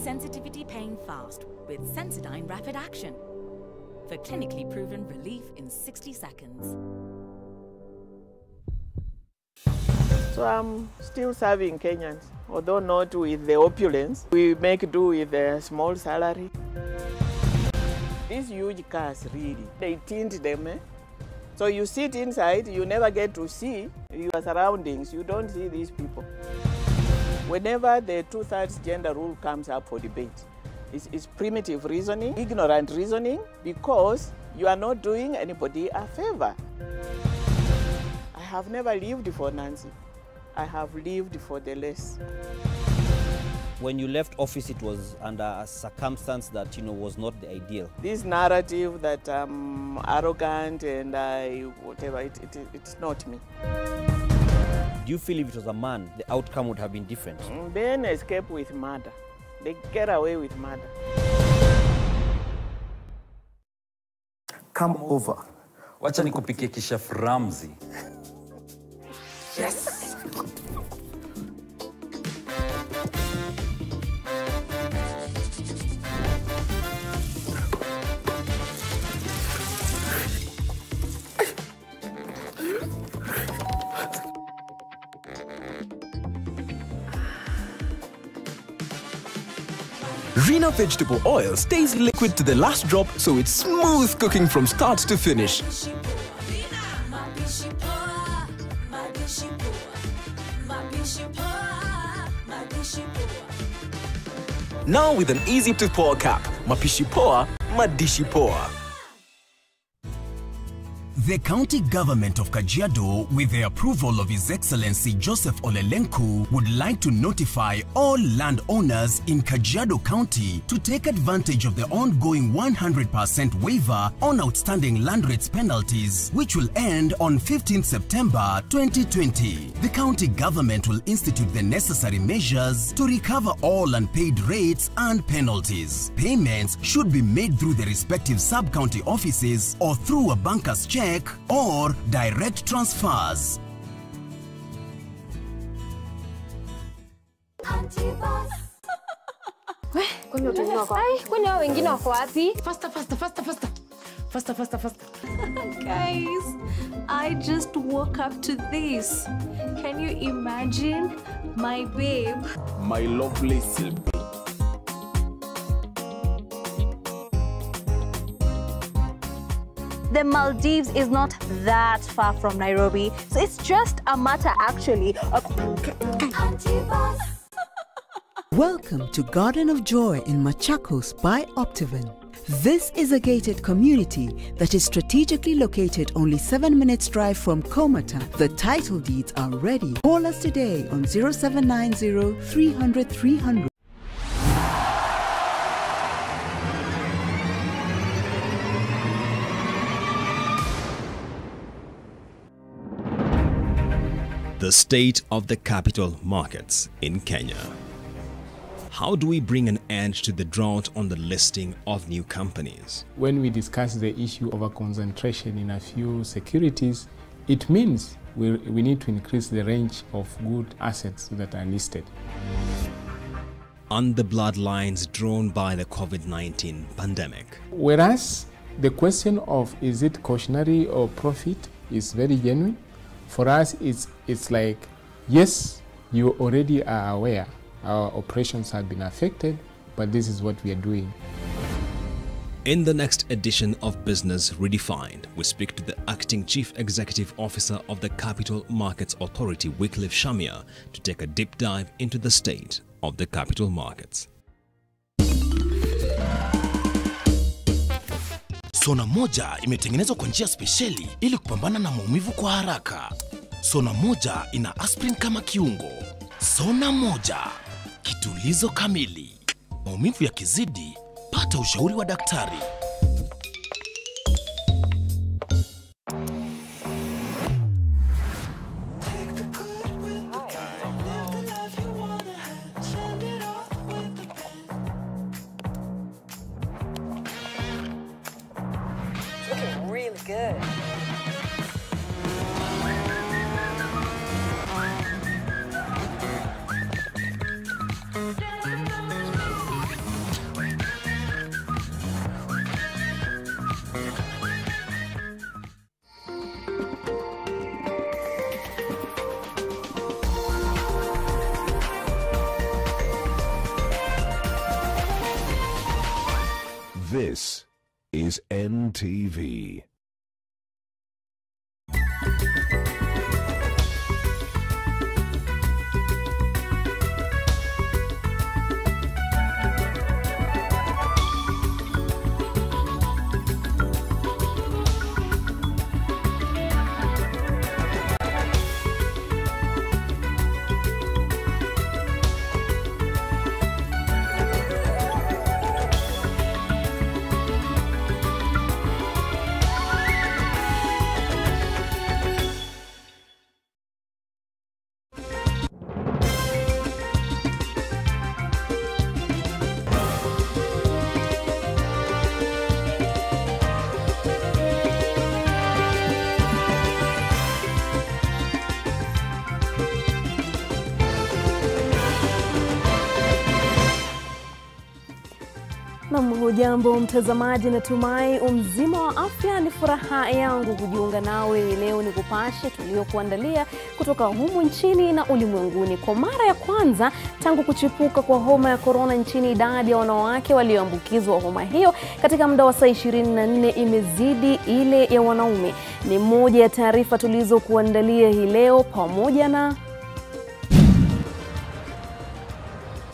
sensitivity pain fast with Sensodyne Rapid Action for clinically proven relief in 60 seconds. So I'm still serving Kenyans, although not with the opulence. We make do with a small salary. These huge cars, really, they tint them. So you sit inside, you never get to see your surroundings. You don't see these people. Whenever the 2/3 gender rule comes up for debate, it's primitive reasoning, ignorant reasoning, because you are not doing anybody a favor. I have never lived for Nancy. I have lived for the less. When you left office, it was under a circumstance that, was not the ideal. This narrative that I'm arrogant and whatever, it's not me. Do you feel if it was a man, the outcome would have been different? Men escape with murder. They get away with murder. Come over. Wacha nikupikie Chef Ramsey. Yes! Rina vegetable oil stays liquid to the last drop, so it's smooth cooking from start to finish. Now with an easy to pour cap, mapishi poa, madishi poa. The county government of Kajiado, with the approval of His Excellency Joseph Olelenku, would like to notify all landowners in Kajiado County to take advantage of the ongoing 100% waiver on outstanding land rates penalties, which will end on 15 September 2020. The county government will institute the necessary measures to recover all unpaid rates and penalties. Payments should be made through the respective sub-county offices or through a banker's check or direct transfers. Guys, I just woke up to this. Can you imagine? My babe. My lovely silk. The Maldives is not that far from Nairobi, so it's just a matter actually of... Welcome to Garden of Joy in Machakos by Optiven. This is a gated community that is strategically located only 7 minutes drive from Komata. The title deeds are ready. Call us today on 0790 300 300. The state of the capital markets in Kenya. How do we bring an end to the drought on the listing of new companies? When we discuss the issue of a concentration in a few securities, it means we need to increase the range of good assets that are listed. On the bloodlines drawn by the COVID-19 pandemic. Whereas the question of is it cautionary or profit is very genuine, for us it's like, yes, you already are aware our operations have been affected, but this is what we are doing. In the next edition of Business Redefined, we speak to the Acting Chief Executive Officer of the Capital Markets Authority, Wycliffe Shamia, to take a deep dive into the state of the capital markets. Sona moja imetengenezwa kwa njia spesheli ili kupambana na maumivu kwa haraka. Sona moja ina aspirin kama kiungo. Sona moja, kitulizo kamili. Maumivu yakizidi, pata ushauri wa daktari. Really good. This is NTV. Hujambo mtazamaji, natumai umzima wa afya. Ni furaha yangu kujiunga nawe leo ni kupashe tuliokuandalia kutoka humu nchini na ulimwenguni. Kwa mara ya kwanza tangu kuchipuka kwa homa ya corona nchini, idadi ya wanawake walioambukizwa homa hiyo katika muda wa saa 24 imezidi ile ya wanaume. Ni moja ya taarifa tulizokuandalia hii leo, pamoja na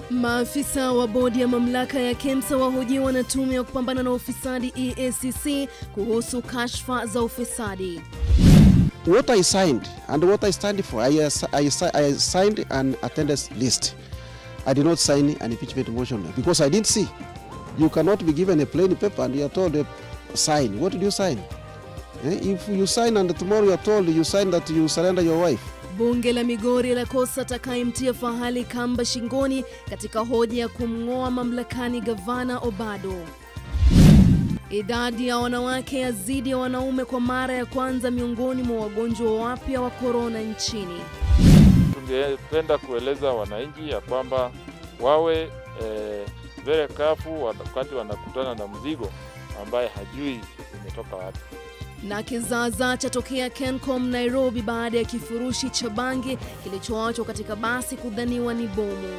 maafisa wa bodi ya mamlaka ya KEMSA wahojiwa na tume ya kupambana na ufisadi EACC kuhusu kashfa za ufisadi. What I signed and what I stand for, I signed an attendance list. I did not sign an impeachment motion because I didn't see. You cannot be given a plain paper and you are told to sign. What did you sign? If you sign and tomorrow you are told you sign that you surrender your wife. Bunge la Migori la kosa atakayemtia fahali kamba shingoni katika hoja ya kumng'oa mamlakani gavana Obado. Idadi ya wanawake yazidi ya wanaume kwa mara ya kwanza miongoni mwa wagonjwa wapya wa corona nchini. Tungependa kueleza wananchi ya kwamba wawe very careful wakati wanakutana na mzigo ambaye hajui umetoka wapi. Na kizaazaa chatokea Kencom Nairobi baada ya kifurushi cha bangi kilichoachwa katika basi kudhaniwa ni bomu.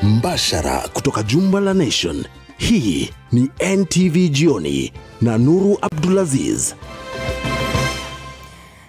Mbashara kutoka jumba la Nation. Hii ni NTV Jioni na Nuru AbdulAziz.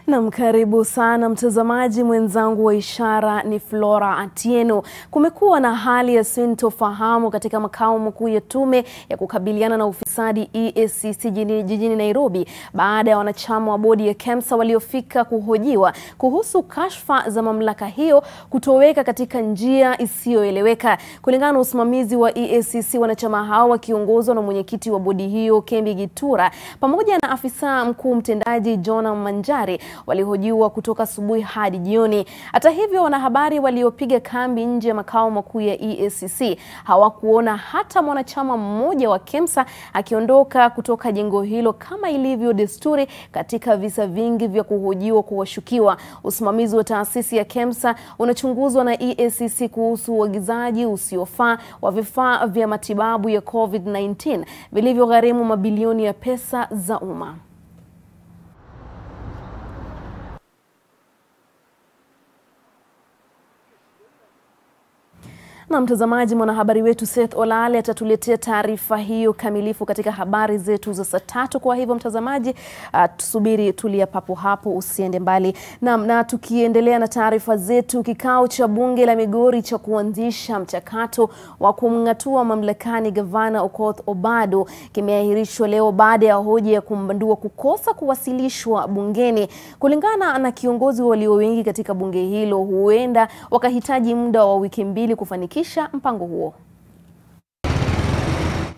Na karibu sana mtazamaji, mwenzangu wa ishara ni Flora Atieno. Kumekuwa na hali ya sintofahamu katika makao makuu ya tume ya kukabiliana na ufisadi EACC jijini Nairobi baada ya wanachama wa bodi ya KEMSA waliofika kuhojiwa kuhusu kashfa za mamlaka hiyo kutoweka katika njia isiyoeleweka. Kulingana na usimamizi wa EACC, wanachama hao wakiongozwa na mwenyekiti wa bodi hiyo Kembi Gitura pamoja na afisa mkuu mtendaji Jona Manjari walihojiwa kutoka asubuhi hadi jioni. Hata hivyo, wanahabari waliopiga kambi nje ya makao makuu ya EACC hawakuona hata mwanachama mmoja wa KEMSA akiondoka kutoka jengo hilo kama ilivyo desturi katika visa vingi vya kuhojiwa kwa washukiwa. Usimamizi wa taasisi ya KEMSA unachunguzwa na EACC kuhusu uagizaji usiofaa wa vifaa vya matibabu ya COVID-19 vilivyogharimu mabilioni ya pesa za umma. Na mtazamaji, mwanahabari wetu Seth Olale atatuletea taarifa hiyo kamilifu katika habari zetu za saa 3. Kwa hivyo mtazamaji, tusubiri, tulia papo hapo, usiende mbali. Na tukiendelea na taarifa zetu, kikao cha bunge la Migori cha kuanzisha mchakato wa kumng'atua mamlakani gavana Okoth Obado kimeahirishwa leo baada ya hoja ya kumbandua kukosa kuwasilishwa bungeni. Kulingana na kiongozi walio wengi katika bunge hilo, huenda wakahitaji muda wa wiki 2 kufanikisha mpango huo.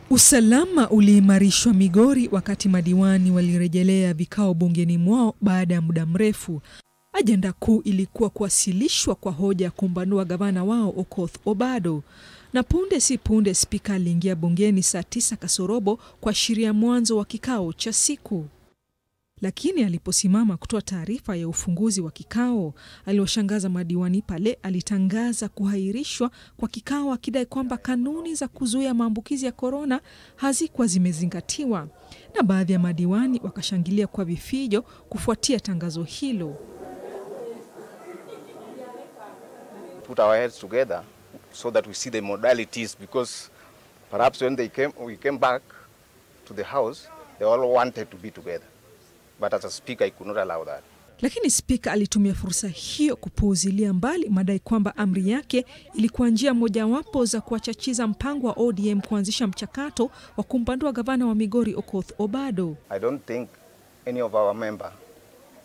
Usalama uliimarishwa Migori wakati madiwani walirejelea vikao bungeni mwao baada ya muda mrefu. Ajenda kuu ilikuwa kuwasilishwa kwa hoja ya kumbanua gavana wao Okoth Obado. Na punde si punde spika aliingia bungeni saa 9 kasorobo kuashiria mwanzo wa kikao cha siku. Lakini aliposimama kutoa taarifa ya ufunguzi wa kikao, aliwashangaza madiwani pale alitangaza kuhairishwa kwa kikao, akidai kwamba kanuni za kuzuia maambukizi ya corona hazikuwa zimezingatiwa. Na baadhi ya madiwani wakashangilia kwa vifijo kufuatia tangazo hilo. put our heads together so that we see the modalities, because perhaps when we came back to the house, they all wanted to be together. But as a speaker, I could not allow that. Lakini spika alitumia fursa hiyo kupuuzilia mbali madai kwamba amri yake ilikuwa njia mojawapo za kuachachiza mpango wa ODM kuanzisha mchakato wa kumpandua gavana wa Migori Okoth Obado. I don't think any of our member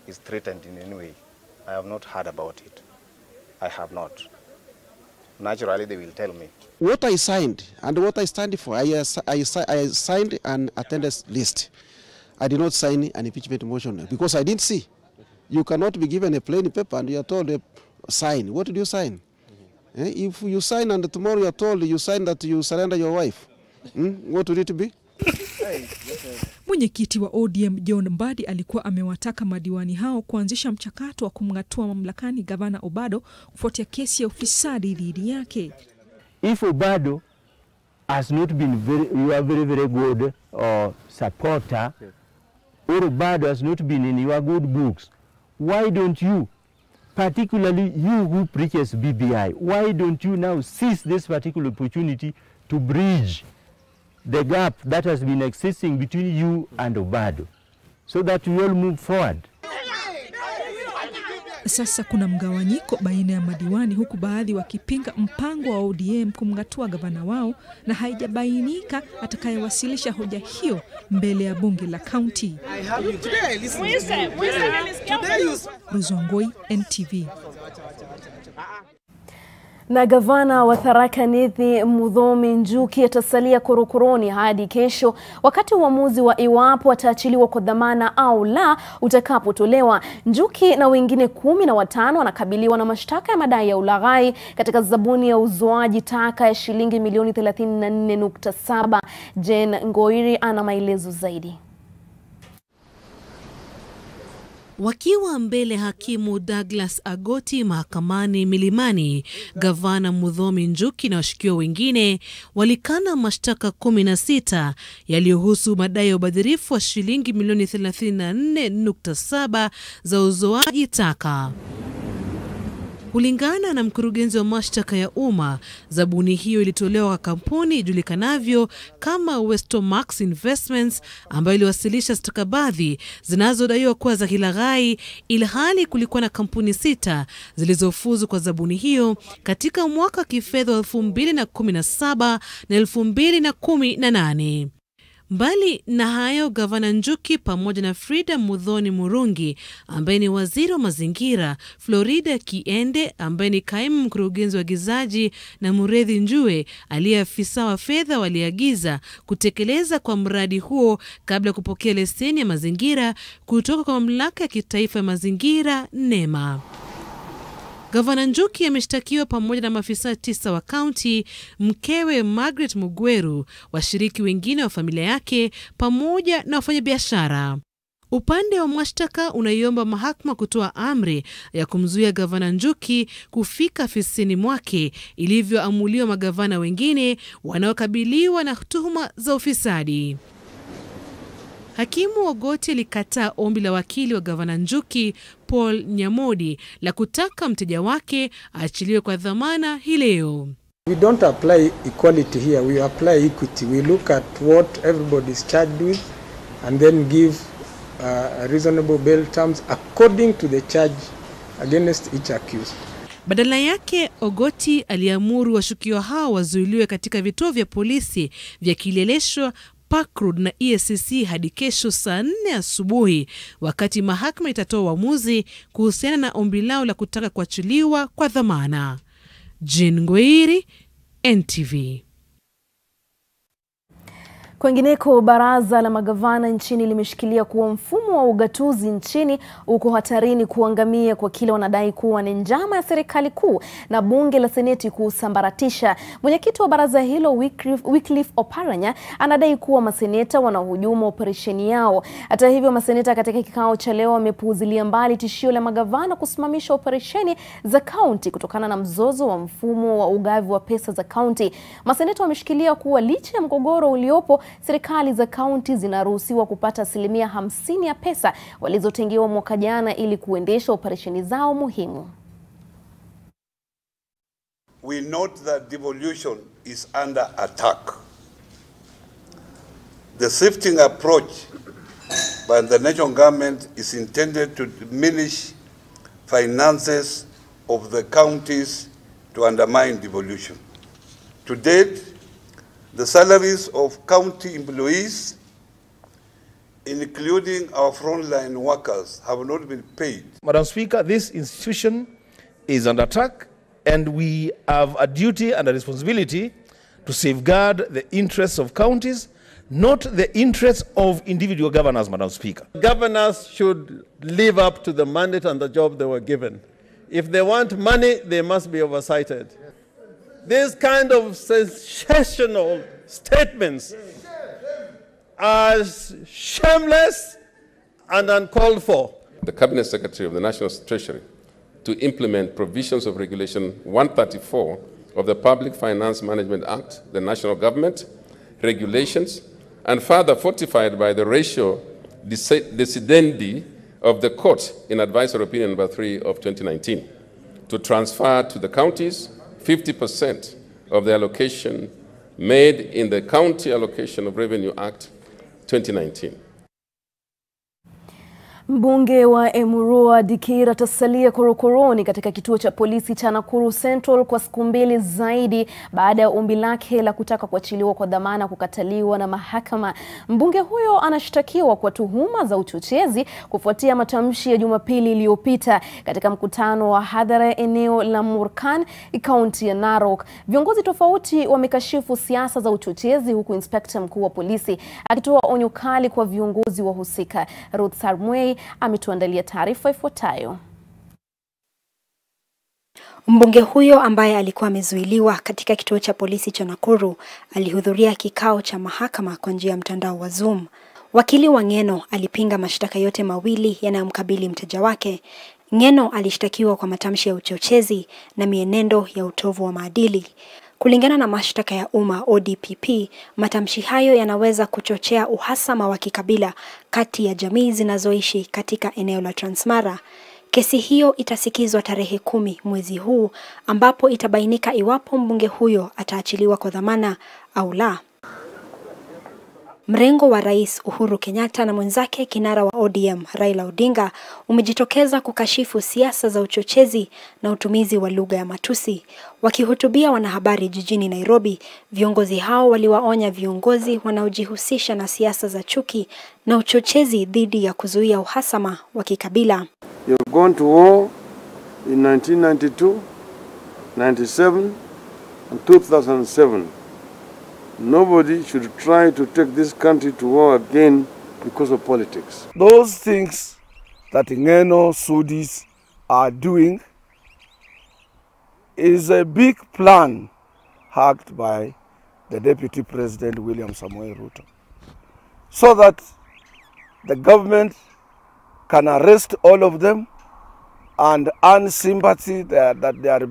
is threatened in any way. I have not heard about it. I have not. Naturally, they will tell me. What I signed and what I stand for, I signed an attendance list. I did not sign an impeachment motion because I didn't see. You cannot be given a plain paper and you are told to sign. What did you sign? If you sign and tomorrow you are told you sign that you surrender your wife, what would it be? Mwenyekiti wa ODM John Mbadi alikuwa amewataka madiwani hao kuanzisha mchakato wa kumng'atua mamlakani gavana Obado kufuatia kesi ya ufisadi dhidi yake. If Obado has not been very good supporter, or Obado has not been in your good books, why don't you, particularly you who preaches BBI, why don't you now seize this particular opportunity to bridge the gap that has been existing between you and Obado, so that we all move forward? Sasa kuna mgawanyiko baina ya madiwani, huku baadhi wakipinga mpango wa ODM kumng'atua gavana wao, na haijabainika atakayewasilisha hoja hiyo mbele ya bunge la kaunti. Ruzongoi, NTV. Na gavana wa Tharaka Nithi Muthomi Njuki atasalia korokoroni hadi kesho, wakati uamuzi wa iwapo ataachiliwa kwa dhamana au la utakapotolewa. Njuki na wengine 15 wanakabiliwa na mashtaka ya madai ya ulaghai katika zabuni ya uzoaji taka ya shilingi milioni 34.7. Jen Ngoiri ana maelezo zaidi. Wakiwa mbele hakimu Douglas Agoti mahakamani Milimani, gavana Muthomi Njuki na washukiwa wengine walikana mashtaka 16 yaliyohusu madai ya ubadhirifu wa shilingi milioni 34.7 za uzoaji taka. Kulingana na mkurugenzi wa mashtaka ya umma, zabuni hiyo ilitolewa kwa kampuni ijulikanavyo kama Westomax Investments, ambayo iliwasilisha stakabadhi zinazodaiwa kuwa za kilaghai, ilhali kulikuwa na kampuni 6 zilizofuzu kwa zabuni hiyo katika mwaka wa kifedha 2017 na 2018. Mbali na hayo, gavana Njuki pamoja na Frida Muthoni Murungi ambaye ni waziri wa mazingira, Florida Kiende ambaye ni kaimu mkurugenzi wa gizaji, na Murethi Njue aliye afisa wa fedha waliagiza kutekeleza kwa mradi huo kabla ya kupokea leseni ya mazingira kutoka kwa mamlaka ya kitaifa ya mazingira NEMA. Gavana Njuki ameshtakiwa pamoja na maafisa 9 wa kaunti, mkewe Margaret Mugweru, washiriki wengine wa familia yake pamoja na wafanyabiashara. Upande wa mashtaka unaiomba mahakama kutoa amri ya kumzuia gavana Njuki kufika afisini mwake ilivyoamuliwa magavana wengine wanaokabiliwa na tuhuma za ufisadi. Hakimu Ogoti alikataa ombi la wakili wa gavana Njuki, Paul Nyamodi, la kutaka mteja wake aachiliwe kwa dhamana hii leo. We don't apply equality here, we apply equity. We look at what everybody is charged with and then give reasonable bail terms according to the charge against each accused. Badala yake, Ogoti aliamuru washukiwa hao wazuiliwe katika vituo vya polisi vya Kileleshwa, Park Road na EACC hadi kesho saa 4 asubuhi, wakati mahakama itatoa uamuzi kuhusiana na ombi lao la kutaka kuachiliwa kwa dhamana. Jen Ngoiri, NTV. Kwingineko, baraza la magavana nchini limeshikilia kuwa mfumo wa ugatuzi nchini uko hatarini kuangamia kwa kile wanadai kuwa ni njama ya serikali kuu na bunge la seneti kusambaratisha. Mwenyekiti wa baraza hilo Wycliffe Oparanya anadai kuwa maseneta wanahujumu operesheni yao. Hata hivyo, maseneta katika kikao cha leo wamepuuzilia mbali tishio la magavana kusimamisha operesheni za kaunti kutokana na mzozo wa mfumo wa ugavi wa pesa za kaunti. Maseneta wameshikilia kuwa licha ya mgogoro uliopo, serikali za kaunti zinaruhusiwa kupata 50% ya pesa walizotengewa mwaka jana ili kuendesha operesheni zao muhimu. we note that devolution is under attack. The shifting approach by the national government is intended to diminish finances of the counties to undermine devolution. To date, the salaries of county employees, including our frontline workers, have not been paid. Madam Speaker, this institution is under attack, and we have a duty and a responsibility to safeguard the interests of counties, not the interests of individual governors, Madam Speaker. Governors should live up to the mandate and the job they were given. If they want money, they must be oversighted. These kind of sensational statements are shameless and uncalled for. The Cabinet Secretary of the National Treasury to implement provisions of Regulation 134 of the Public Finance Management Act, the national government, regulations, and further fortified by the ratio decidendi of the court in Advisory Opinion number 3 of 2019 to transfer to the counties 50% of the allocation made in the County Allocation of Revenue Act 2019. Mbunge wa Emurua Dikir atasalia korokoroni katika kituo cha polisi cha Nakuru Central kwa siku 2 zaidi baada ya ombi lake la kutaka kuachiliwa kwa dhamana kukataliwa na mahakama. Mbunge huyo anashtakiwa kwa tuhuma za uchochezi kufuatia matamshi ya Jumapili iliyopita katika mkutano wa hadhara eneo la Murkan, kaunti ya Narok. Viongozi tofauti wamekashifu siasa za uchochezi, huku Inspector Mkuu wa polisi akitoa onyo kali kwa viongozi wahusika. Ruth Sarmwei ametuandalia taarifa ifuatayo. Mbunge huyo ambaye alikuwa amezuiliwa katika kituo cha polisi cha Nakuru alihudhuria kikao cha mahakama kwa njia ya mtandao wa Zoom. Wakili wa Ngeno alipinga mashtaka yote mawili yanayomkabili mteja wake. Ngeno alishtakiwa kwa matamshi ya uchochezi na mienendo ya utovu wa maadili. Kulingana na mashtaka ya umma ODPP, matamshi hayo yanaweza kuchochea uhasama wa kikabila kati ya jamii zinazoishi katika eneo la Transmara. Kesi hiyo itasikizwa tarehe 10 mwezi huu, ambapo itabainika iwapo mbunge huyo ataachiliwa kwa dhamana au la. Mrengo wa Rais Uhuru Kenyatta na mwenzake kinara wa ODM Raila Odinga umejitokeza kukashifu siasa za uchochezi na utumizi wa lugha ya matusi. Wakihutubia wanahabari jijini Nairobi, viongozi hao waliwaonya viongozi wanaojihusisha na siasa za chuki na uchochezi dhidi ya kuzuia uhasama wa kikabila. You've gone to war in 1992, 97 and 2007. Nobody should try to take this country to war again because of politics. Those things that Ngeno Sudis are doing is a big plan hacked by the Deputy President William Samoei Ruto, so that the government can arrest all of them and earn sympathy that they are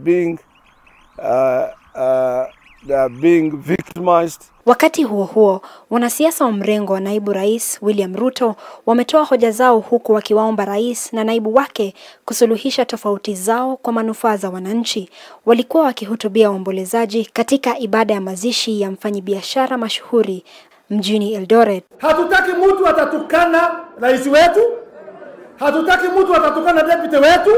being victimized. Wakati huo huo, wanasiasa wa mrengo wa naibu rais William Ruto wametoa hoja zao, huku wakiwaomba rais na naibu wake kusuluhisha tofauti zao kwa manufaa za wananchi. Walikuwa wakihutubia waombolezaji katika ibada ya mazishi ya mfanyabiashara mashuhuri mjini Eldoret. Hatutaki mtu atatukana rais wetu, hatutaki mtu atatukana deputy wetu,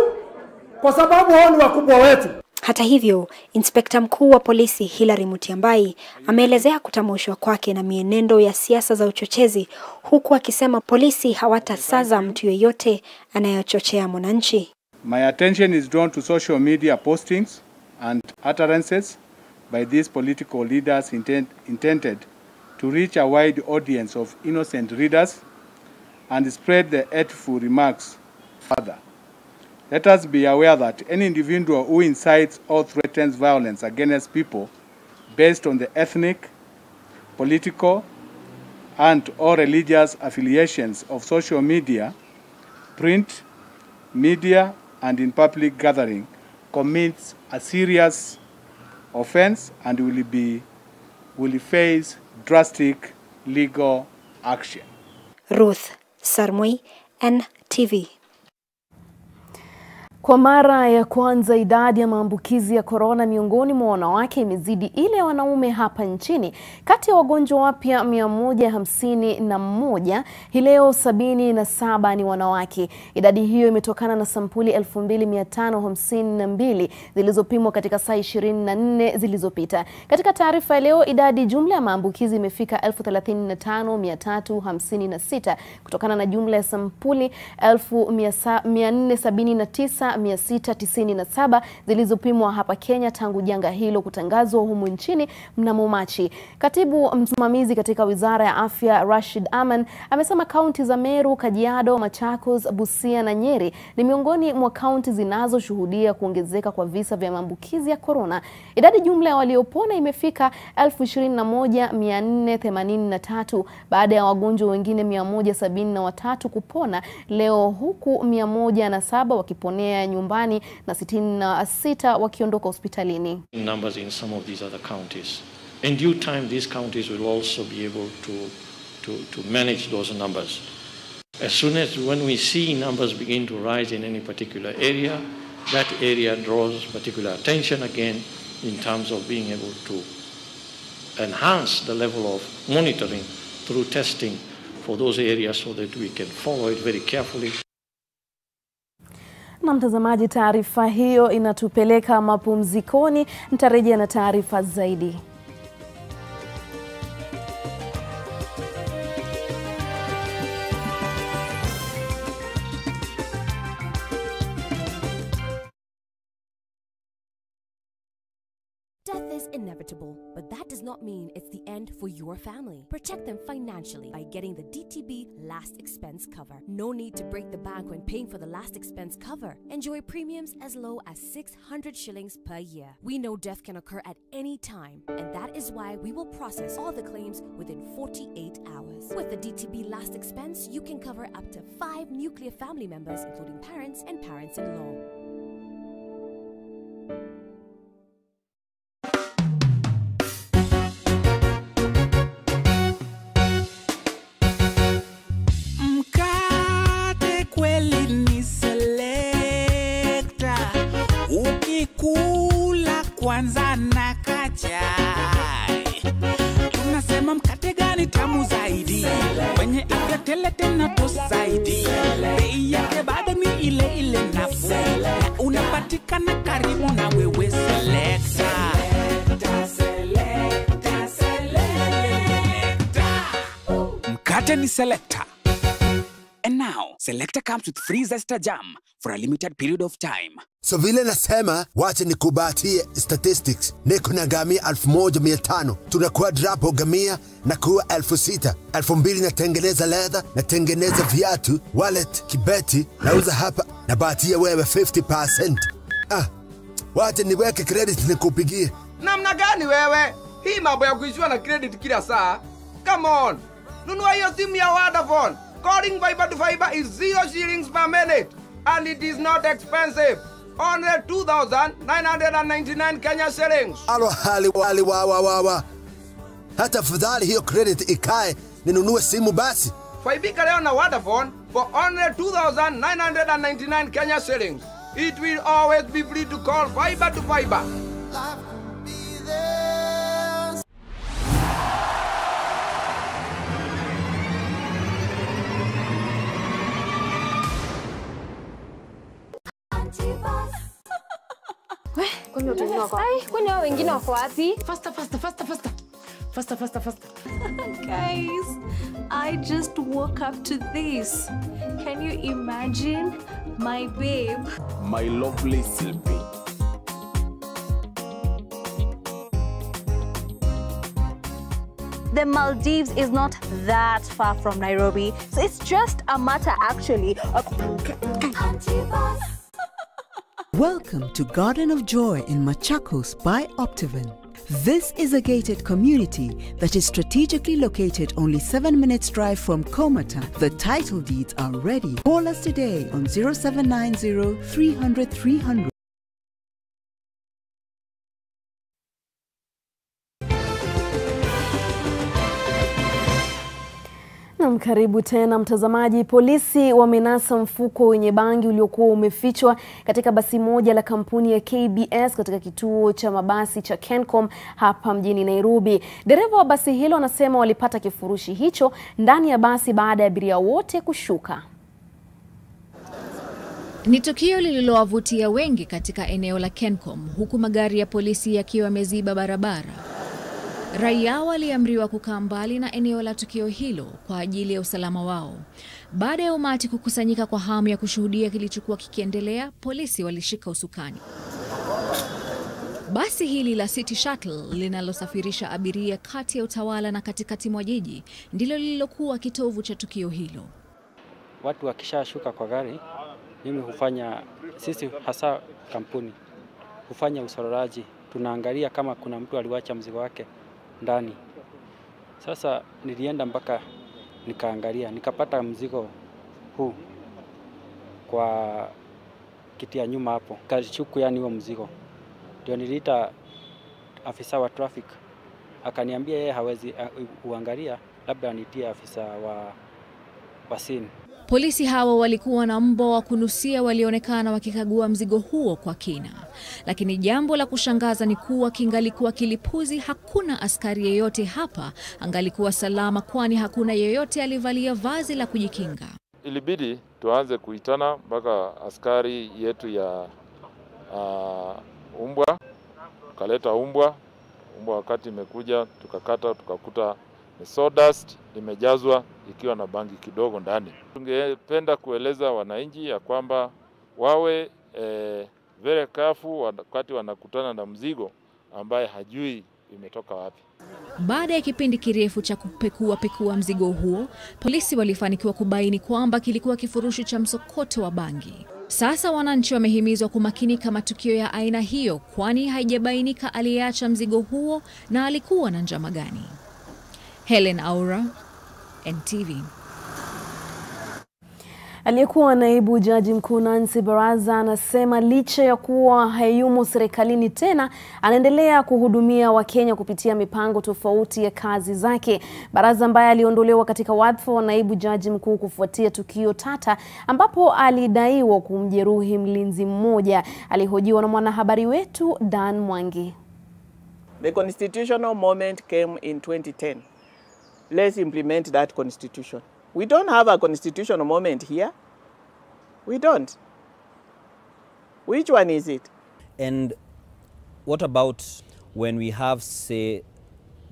kwa sababu hao ni wakubwa wetu. Hata hivyo, Inspekta Mkuu wa polisi Hilary Mutyambai ameelezea kutamushwa kwake na mienendo ya siasa za uchochezi, huku akisema polisi hawatasaza mtu yeyote anayechochea mwananchi. My attention is drawn to social media postings and utterances by these political leaders intended to reach a wide audience of innocent readers and spread the hateful remarks further. Let us be aware that any individual who incites or threatens violence against people based on the ethnic, political, and or religious affiliations of social media, print, media, and in public gathering commits a serious offense and will face drastic legal action. Ruth Sarmwei, NTV. Kwa mara ya kwanza idadi ya maambukizi ya korona miongoni mwa wanawake imezidi ile ya wanaume hapa nchini. Kati ya wagonjwa wapya 151, hii leo 77 ni wanawake. Idadi hiyo imetokana na sampuli 2552 zilizopimwa katika saa 24 zilizopita. Katika taarifa ya leo, idadi jumla ya maambukizi imefika 35,356 kutokana na jumla ya sampuli 479,697 zilizopimwa hapa Kenya tangu janga hilo kutangazwa humu nchini mnamo Machi. Katibu msimamizi katika Wizara ya Afya Rashid Aman amesema kaunti za Meru, Kajiado, Machakos, Busia na Nyeri ni miongoni mwa kaunti zinazoshuhudia kuongezeka kwa visa vya maambukizi ya korona. Idadi jumla ya waliopona imefika 21,483 baada ya wagonjwa wengine 173 kupona leo, huku 107 wakiponea nyumbani na 66 wakiondoka hospitalini. Numbers in some of these other counties. In due time, these counties will also be able to manage those numbers. As soon as when we see numbers begin to rise in any particular area, that area draws particular attention again in terms of being able to enhance the level of monitoring through testing for those areas so that we can follow it very carefully. Na mtazamaji, taarifa hiyo inatupeleka mapumzikoni. Nitarejea na taarifa zaidi. Death is inevitable, but that does not mean it's the end for your family. Protect them financially by getting the DTB Last Expense Cover. No need to break the bank when paying for the last expense cover. Enjoy premiums as low as 600 shillings per year. We know death can occur at any time, and that is why we will process all the claims within 48 hours. With the DTB Last Expense, you can cover up to 5 nuclear family members, including parents and parents-in-law. Kwanza na kachai, tunasema mkate gani tamu zaidi, wenye afya tele tena to zaidi, bei yake bado ni ile ile nafuu, na unapatikana karibu na wewe. Selecta. Mkate ni Selecta. And now, Selecta comes with free Zesta jam for a limited period of time. So vile nasema, wacha nikubatie statistics. Niko na gamia 1,500. Tunakuwa drapo gamia na kuwa 6,000. 2,000 natengeneza leather, natengeneza viatu, wallet, kibeti, nauza hapa, na batia wewe 50%. Wacha niweke credit nikupigie. Namna gani wewe? Hii mambo ya kuishiwa na credit kila saa? Come on. Nunua hiyo simu ya Vodafone. Calling fiber to fiber is 0 shillings per minute, and it is not expensive. Only 2,999 Kenya shillings. Alo hali wa. Hata fadhali hiyo credit ikae ninunue simu basi. Faibika leo na Vodafone for only 2,999 Kenya shillings. It will always be free to call fiber to fiber. Kwani hao wengine wako wapi? Faster. Guys, I just woke up to this. Can you imagine? My babe. My lovely Sylvie. The Maldives is not that far from Nairobi, so it's just a matter actually of... Welcome to Garden of Joy in Machakos by Optivan. This is a gated community that is strategically located only 7 minutes drive from Komata. The title deeds are ready. Call us today on 0790 300 300. Naam, karibu tena mtazamaji. Polisi wamenasa mfuko wenye bangi uliokuwa umefichwa katika basi moja la kampuni ya KBS katika kituo cha mabasi cha Kencom hapa mjini Nairobi. Dereva wa basi hilo anasema walipata kifurushi hicho ndani ya basi baada ya abiria wote kushuka. Ni tukio lililowavutia wengi katika eneo la Kencom, huku magari ya polisi yakiwa yameziba barabara. Raia waliamriwa kukaa mbali na eneo la tukio hilo kwa ajili ya usalama wao. Baada ya umati kukusanyika kwa hamu ya kushuhudia kilichokuwa kikiendelea, polisi walishika usukani. Basi hili la City Shuttle linalosafirisha abiria kati ya Utawala na katikati mwa jiji ndilo lililokuwa kitovu cha tukio hilo. Watu wakishashuka kwa gari, mimi sisi hasa kampuni hufanya usororaji. Tunaangalia kama kuna mtu aliwacha mzigo wake ndani. Sasa nilienda mpaka nikaangalia, nikapata mzigo huu kwa kiti ya nyuma hapo. Kashuku yani huo mzigo. Ndio niliita afisa wa traffic. Akaniambia yeye hawezi kuangalia, labda anitie afisa wa basini. Polisi hawa walikuwa na mbwa wa kunusia walionekana wakikagua mzigo huo kwa kina. Lakini jambo la kushangaza ni kuwa kingalikuwa kilipuzi, hakuna askari yeyote hapa angalikuwa salama, kwani hakuna yeyote alivalia vazi la kujikinga. Ilibidi tuanze kuitana mpaka askari yetu ya umbwa, tukaleta umbwa wakati imekuja tukakata tukakuta ni sawdust imejazwa ikiwa na bangi kidogo ndani. Tungependa kueleza wananchi ya kwamba wawe very careful wakati wanakutana na mzigo ambaye hajui imetoka wapi. Baada ya kipindi kirefu cha kupekua mzigo huo, polisi walifanikiwa kubaini kwamba kilikuwa kifurushi cha msokoto wa bangi. Sasa wananchi wamehimizwa kumakinika matukio ya aina hiyo, kwani haijabainika aliyeacha mzigo huo na alikuwa na njama gani. Helen Aura, NTV. Aliyekuwa naibu jaji mkuu Nancy Baraza anasema licha ya kuwa hayumo serikalini tena, anaendelea kuhudumia Wakenya kupitia mipango tofauti ya kazi zake. Baraza ambaye aliondolewa katika wadhifa wa naibu jaji mkuu kufuatia tukio tata ambapo alidaiwa kumjeruhi mlinzi mmoja, alihojiwa na mwanahabari wetu Dan Mwangi. The constitutional moment came in 2010. Let's implement that constitution. We don't have a constitutional moment here. We don't. Which one is it? And what about when we have, say,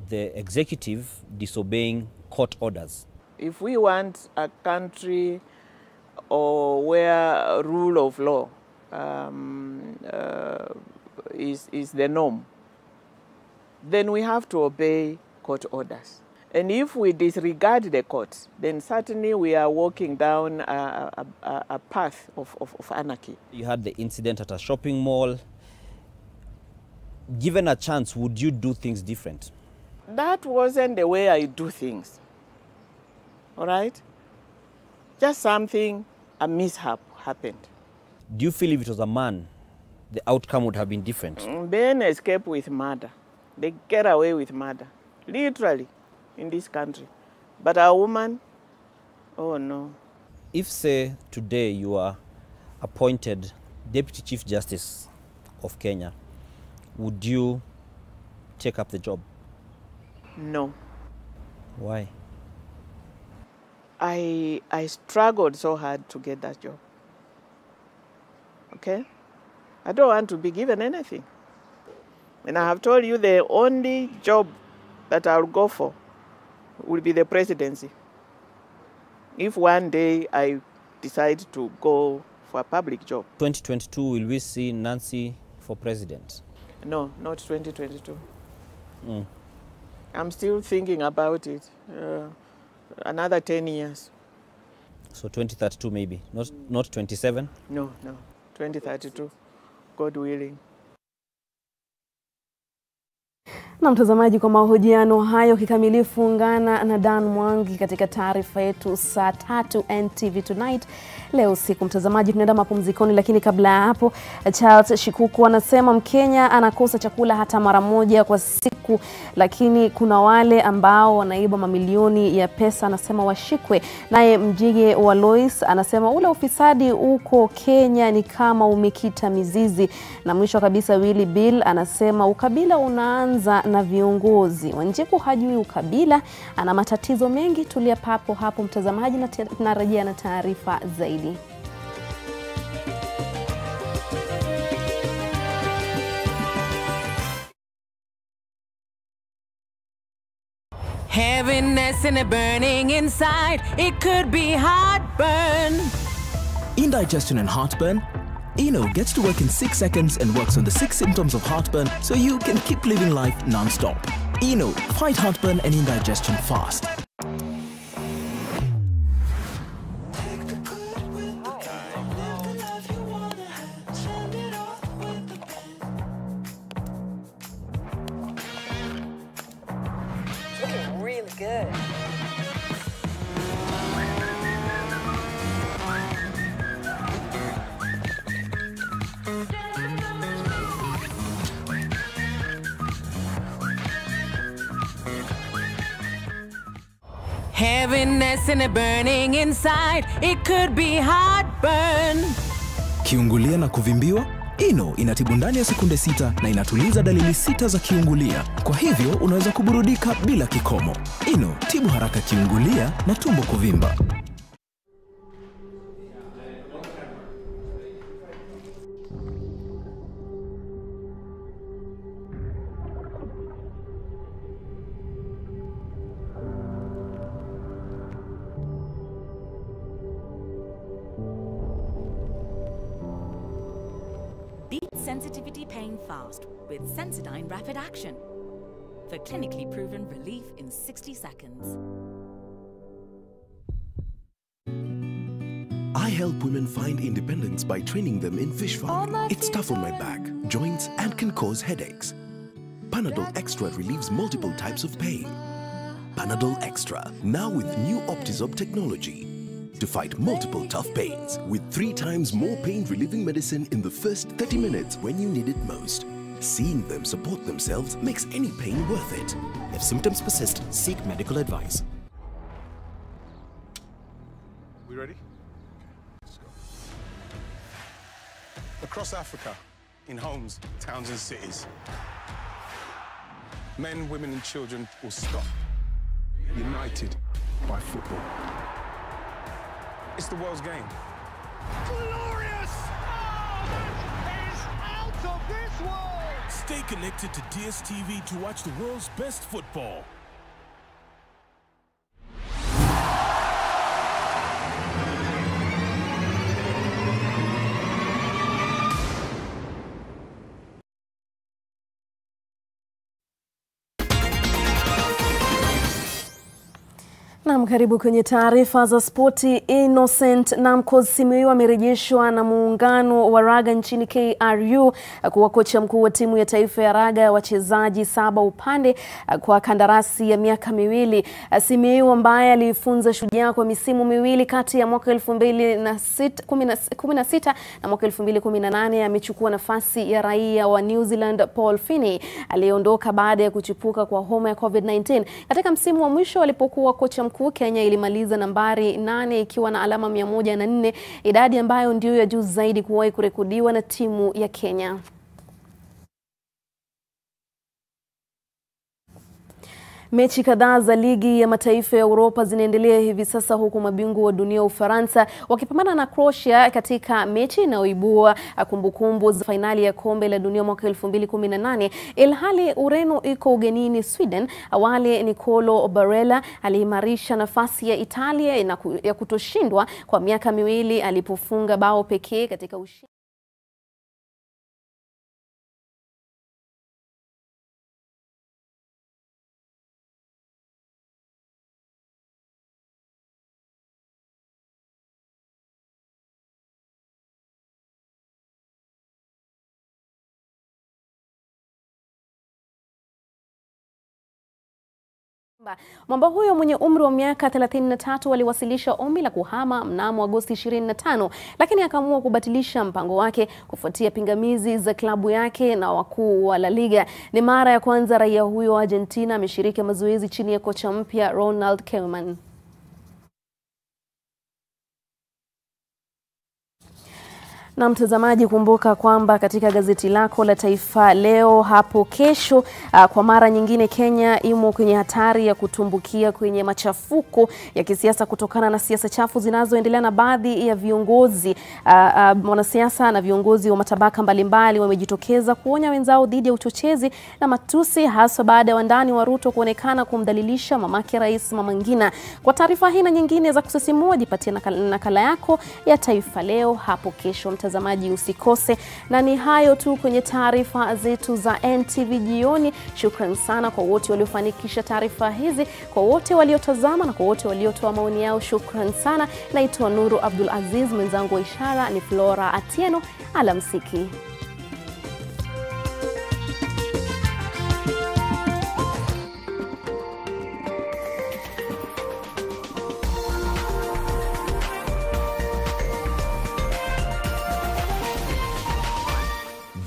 the executive disobeying court orders? If we want a country where rule of law is the norm, then we have to obey court orders. And if we disregard the courts, then certainly we are walking down a path of anarchy. You had the incident at a shopping mall. Given a chance, would you do things different? That wasn't the way I do things. All right? Just something, a mishap happened. Do you feel if it was a man, the outcome would have been different? Men escape with murder. They get away with murder, literally, in this country. But a woman, oh no. If, say, today you are appointed Deputy Chief Justice of Kenya, would you take up the job? No. Why? I struggled so hard to get that job. Okay? I don't want to be given anything. And I have told you the only job that I'll go for will be the presidency. If one day I decide to go for a public job. 2022, will we see Nancy for president? No, not 2022. Mm. I'm still thinking about it. Another 10 years. So 2032 maybe, not 27? No, 2032, God willing. Na mtazamaji, kwa mahojiano hayo kikamilifu ungana na Dan Mwangi katika taarifa yetu saa 3 NTV Tonight leo usiku. Mtazamaji, tunaenda mapumzikoni, lakini kabla ya hapo Charles Shikuku anasema Mkenya anakosa chakula hata mara moja kwa siku usiku, lakini kuna wale ambao wanaiba mamilioni ya pesa, anasema washikwe. Naye Mjige wa Lois anasema ule ufisadi uko Kenya ni kama umekita mizizi. Na mwisho kabisa Willy Bill anasema ukabila unaanza na viongozi. Wanjiku hajui ukabila, ana matatizo mengi. Tulia papo hapo mtazamaji, na tunarejea na taarifa zaidi. Heaviness and a burning inside, it could be heartburn. Indigestion and heartburn? Eno gets to work in 6 seconds and works on the 6 symptoms of heartburn so you can keep living life non-stop. Eno, fight heartburn and indigestion fast. Really good. Heaviness and a burning inside, it could be heartburn. Kiungulia na kuvimbiwa? Eno inatibu ndani ya sekunde 6 na inatuliza dalili 6 za kiungulia. Kwa hivyo unaweza kuburudika bila kikomo. Eno, tibu haraka kiungulia na tumbo kuvimba. Beat sensitivity pain fast with Sensodyne Rapid Action for clinically proven relief in 60 seconds. I help women find independence by training them in fish farming. It's tough on my back, joints, and can cause headaches. Panadol Extra relieves multiple types of pain. Panadol Extra, now with new Optizorb technology, to fight multiple tough pains with 3 times more pain-relieving medicine in the first 30 minutes when you need it most. Seeing them support themselves makes any pain worth it. If symptoms persist, seek medical advice. We ready? Let's go. Across Africa, in homes, towns and cities, men, women and children will stop, united by football. It's the world's game. Glorious! Oh, this is out of this world! Stay connected to DSTV to watch the world's best football. Naam, karibu kwenye taarifa za spoti. Innocent Namcos Simiyu amerejeshwa na muungano wa raga nchini KRU kuwa kocha mkuu wa timu ya taifa ya raga ya wachezaji 7 upande kwa kandarasi ya miaka 2. Simiyu ambaye alifunza Shujaa kwa misimu 2 kati ya mwaka 2016 na mwaka 2018 amechukua nafasi ya raia wa New Zealand Paul Finney aliyeondoka baada ya kuchipuka kwa homa ya COVID-19. Katika msimu wa mwisho alipokuwa kocha mkuu, Kenya ilimaliza nambari 8 ikiwa na alama 104, idadi ambayo ndio ya juu zaidi kuwahi kurekodiwa na timu ya Kenya. Mechi kadhaa za ligi ya mataifa ya Europa zinaendelea hivi sasa, huku mabingwa wa dunia Ufaransa wakipambana na Croatia katika mechi inayoibua kumbukumbu za finali ya kombe la dunia mwaka 2018, ilhali Ureno iko ugenini Sweden. Awali Nicolo Barella aliimarisha nafasi ya Italia ya kutoshindwa kwa miaka 2 alipofunga bao pekee katika ushindi. Mwamba huyo mwenye umri wa miaka 33 aliwasilisha ombi la kuhama mnamo Agosti 25, lakini akaamua kubatilisha mpango wake kufuatia pingamizi za klabu yake na wakuu wa La Liga. Ni mara ya kwanza raia huyo wa Argentina ameshiriki mazoezi chini ya kocha mpya Ronald Koeman. Na mtazamaji, kumbuka kwamba katika gazeti lako la Taifa Leo hapo kesho, kwa mara nyingine Kenya imo kwenye hatari ya kutumbukia kwenye machafuko ya kisiasa kutokana na siasa chafu zinazoendelea, na baadhi ya viongozi wanasiasa na viongozi wa matabaka mbalimbali wamejitokeza kuonya wenzao dhidi ya uchochezi na matusi, hasa baada ya wandani wa Ruto kuonekana kumdhalilisha mamake Rais Mama Ngina. Kwa taarifa hii na nyingine za kusisimua, jipatie nakala yako ya Taifa Leo hapo kesho. Mtazamaji, usikose. Na ni hayo tu kwenye taarifa zetu za NTV jioni. Shukrani sana kwa wote waliofanikisha taarifa hizi, kwa wote waliotazama na kwa wote waliotoa maoni yao. Shukrani sana. Naitwa Nuru AbdulAziz, mwenzangu wa ishara ni Flora Atieno. Alamsiki.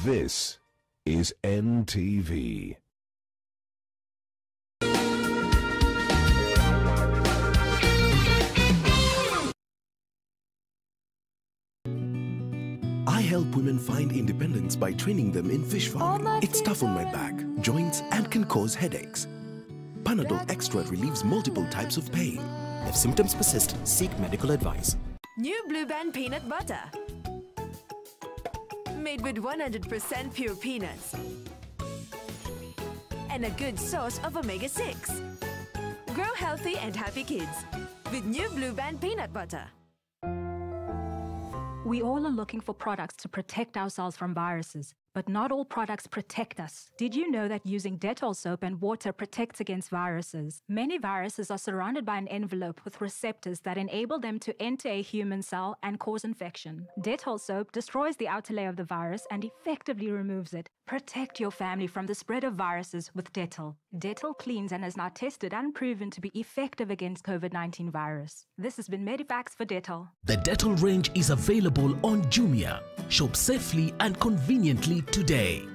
This is NTV. I help women find independence by training them in fish farming. It's tough on my back, joints, and can cause headaches. Panadol Extra relieves multiple types of pain. If symptoms persist, seek medical advice. New Blue Band peanut butter. Made with 100% pure peanuts and a good source of omega-6. Grow healthy and happy kids with New Blue Band peanut butter. We all are looking for products to protect ourselves from viruses, but not all products protect us. Did you know that using Dettol soap and water protects against viruses? Many viruses are surrounded by an envelope with receptors that enable them to enter a human cell and cause infection. Dettol soap destroys the outer layer of the virus and effectively removes it. Protect your family from the spread of viruses with Dettol. Dettol cleans and is now tested and proven to be effective against COVID-19 virus. This has been Medivax for Dettol. The Dettol range is available on Jumia. Shop safely and conveniently today.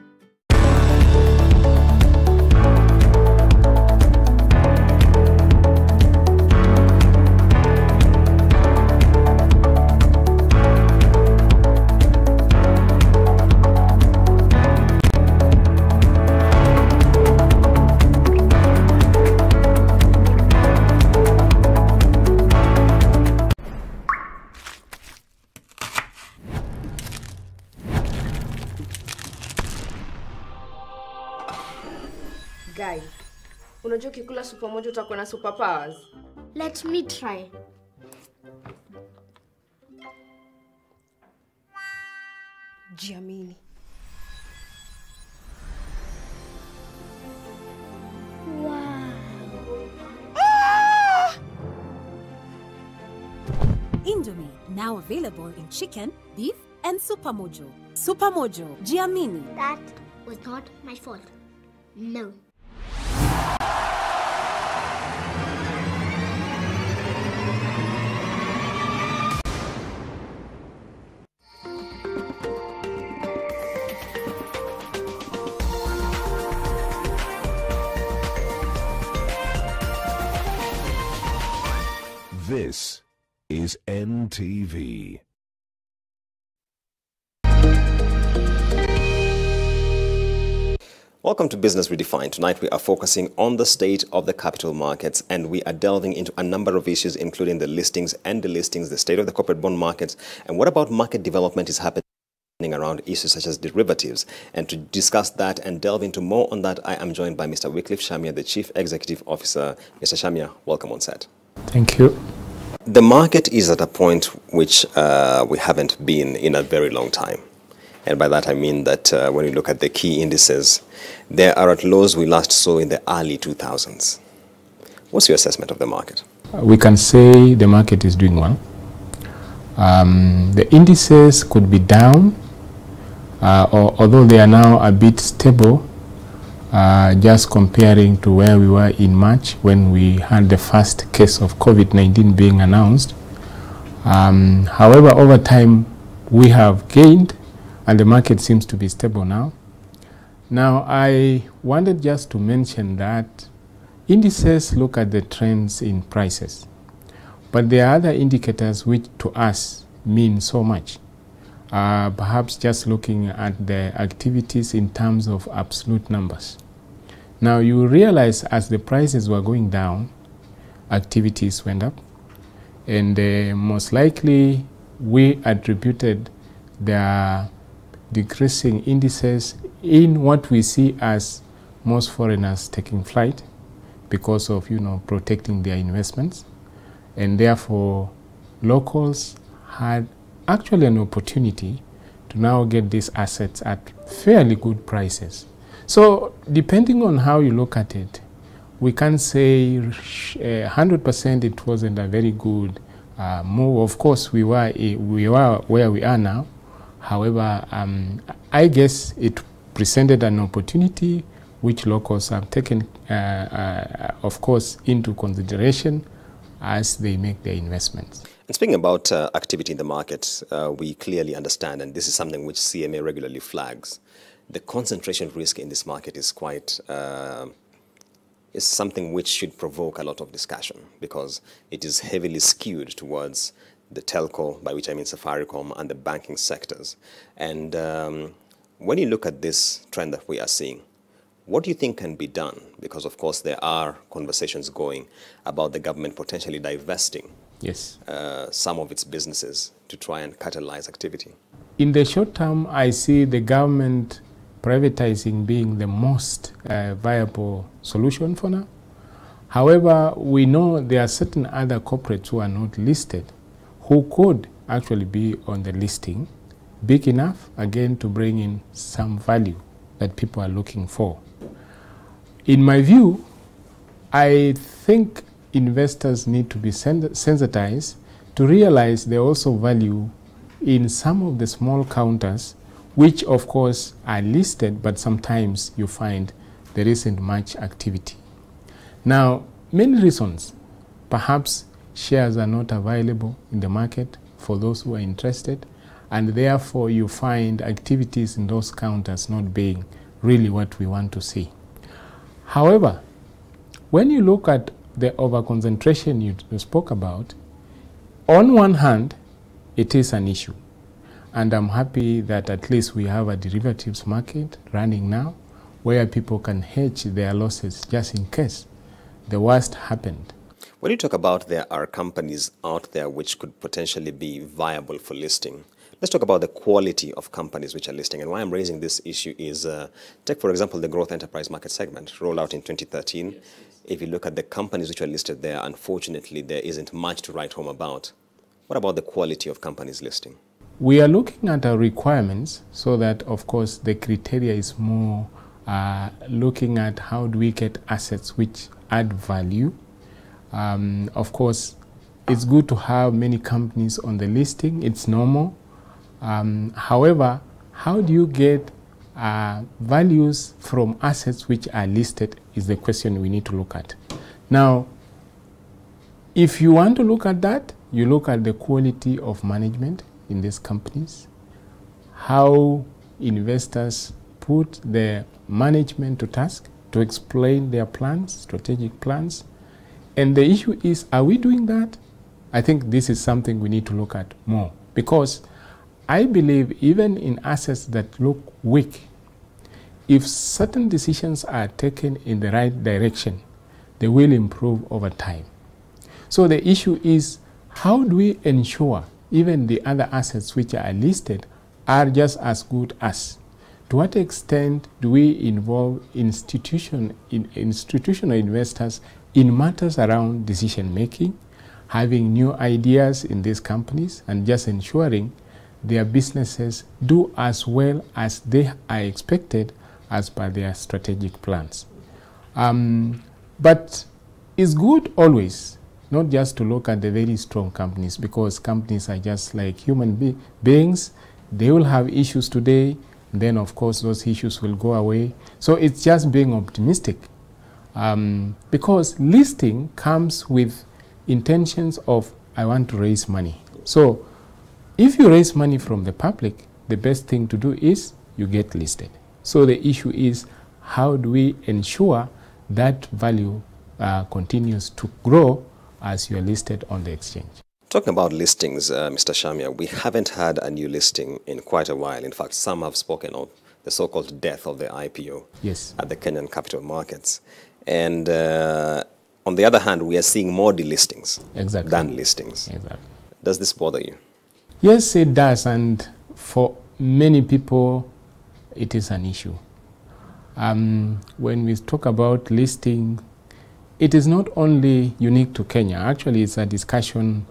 Guy, unajua ukikula supu moja utakuwa na superpowers? Let me try. Jioni. Wow. Indomie, now available in chicken, beef, and Supermojo. Supermojo, Jiamini. That was not my fault. No. This is NTV. Welcome to Business Redefined. Tonight we are focusing on the state of the capital markets, and we are delving into a number of issues, including the listings and delistings, the state of the corporate bond markets, and what about market development is happening around issues such as derivatives. And to discuss that and delve into more on that, I am joined by Mr. Wycliffe Shamia, the Chief Executive Officer. Mr. Shamia, welcome on set. Thank you. The market is at a point which we haven't been in a very long time. And by that I mean that when you look at the key indices, they are at lows we last saw in the early 2000s. What's your assessment of the market? We can say the market is doing well. The indices could be down, although they are now a bit stable. just comparing to where we were in March when we had the first case of COVID-19 being announced. However, over time, we have gained and the market seems to be stable now. Now, I wanted just to mention that indices look at the trends in prices, but there are other indicators which to us mean so much. Perhaps just looking at the activities in terms of absolute numbers. Now you realize as the prices were going down, activities went up, and most likely we attributed the decreasing indices in what we see as most foreigners taking flight because of, protecting their investments, and therefore locals had actually an opportunity to now get these assets at fairly good prices. So depending on how you look at it, we can say 100% it wasn't a very good move. Of course, we were where we are now. However, I guess it presented an opportunity which locals have taken, of course, into consideration as they make their investments. And speaking about activity in the market, we clearly understand, and this is something which CMA regularly flags, the concentration risk in this market is quite, is something which should provoke a lot of discussion because it is heavily skewed towards the telco, by which I mean Safaricom, and the banking sectors. And when you look at this trend that we are seeing, what do you think can be done? Because, of course, there are conversations going about the government potentially divesting some of its businesses to try and catalyze activity. In the short term, I see the government privatizing being the most viable solution for now. However, we know there are certain other corporates who are not listed who could actually be on the listing, big enough, again, to bring in some value that people are looking for. In my view, I think investors need to be sensitized to realize they also value in some of the small counters, which of course are listed, but sometimes you find there isn't much activity. Now, many reasons. Perhaps shares are not available in the market for those who are interested, and therefore you find activities in those counters not being really what we want to see. However, when you look at the overconcentration you spoke about, on one hand, it is an issue. And I'm happy that at least we have a derivatives market running now where people can hedge their losses just in case the worst happened. When you talk about there are companies out there which could potentially be viable for listing, let's talk about the quality of companies which are listing. And why I'm raising this issue is, take for example the growth enterprise market segment, rolled out in 2013. Yes. If you look at the companies which are listed there, unfortunately there isn't much to write home about. What about the quality of companies listing? We are looking at our requirements so that, of course, the criteria is more looking at how do we get assets which add value. Of course, it's good to have many companies on the listing. It's normal. However, how do you get values from assets which are listed is the question we need to look at. Now, if you want to look at that, you look at the quality of management in these companies, how investors put their management to task to explain their plans, strategic plans. And the issue is, are we doing that? I think this is something we need to look at more, because I believe even in assets that look weak, if certain decisions are taken in the right direction, they will improve over time. So the issue is, how do we ensure even the other assets which are listed are just as good as? To what extent do we involve institutional investors in matters around decision making, having new ideas in these companies, and just ensuring their businesses do as well as they are expected as per their strategic plans? But it's good always not just to look at the very strong companies, because companies are just like human beings. They will have issues today, then of course those issues will go away. So it's just being optimistic, because listing comes with intentions of, I want to raise money. So if you raise money from the public, the best thing to do is you get listed. So the issue is, how do we ensure that value continues to grow as you are listed on the exchange? Talking about listings, Mr. Shamia, we haven't had a new listing in quite a while. In fact, some have spoken of the so-called death of the IPO at the Kenyan capital markets. And on the other hand, we are seeing more delistings than listings. Does this bother you? Yes, it does. And for many people, it is an issue. When we talk about listing, it is not only unique to Kenya. Actually, it's a discussion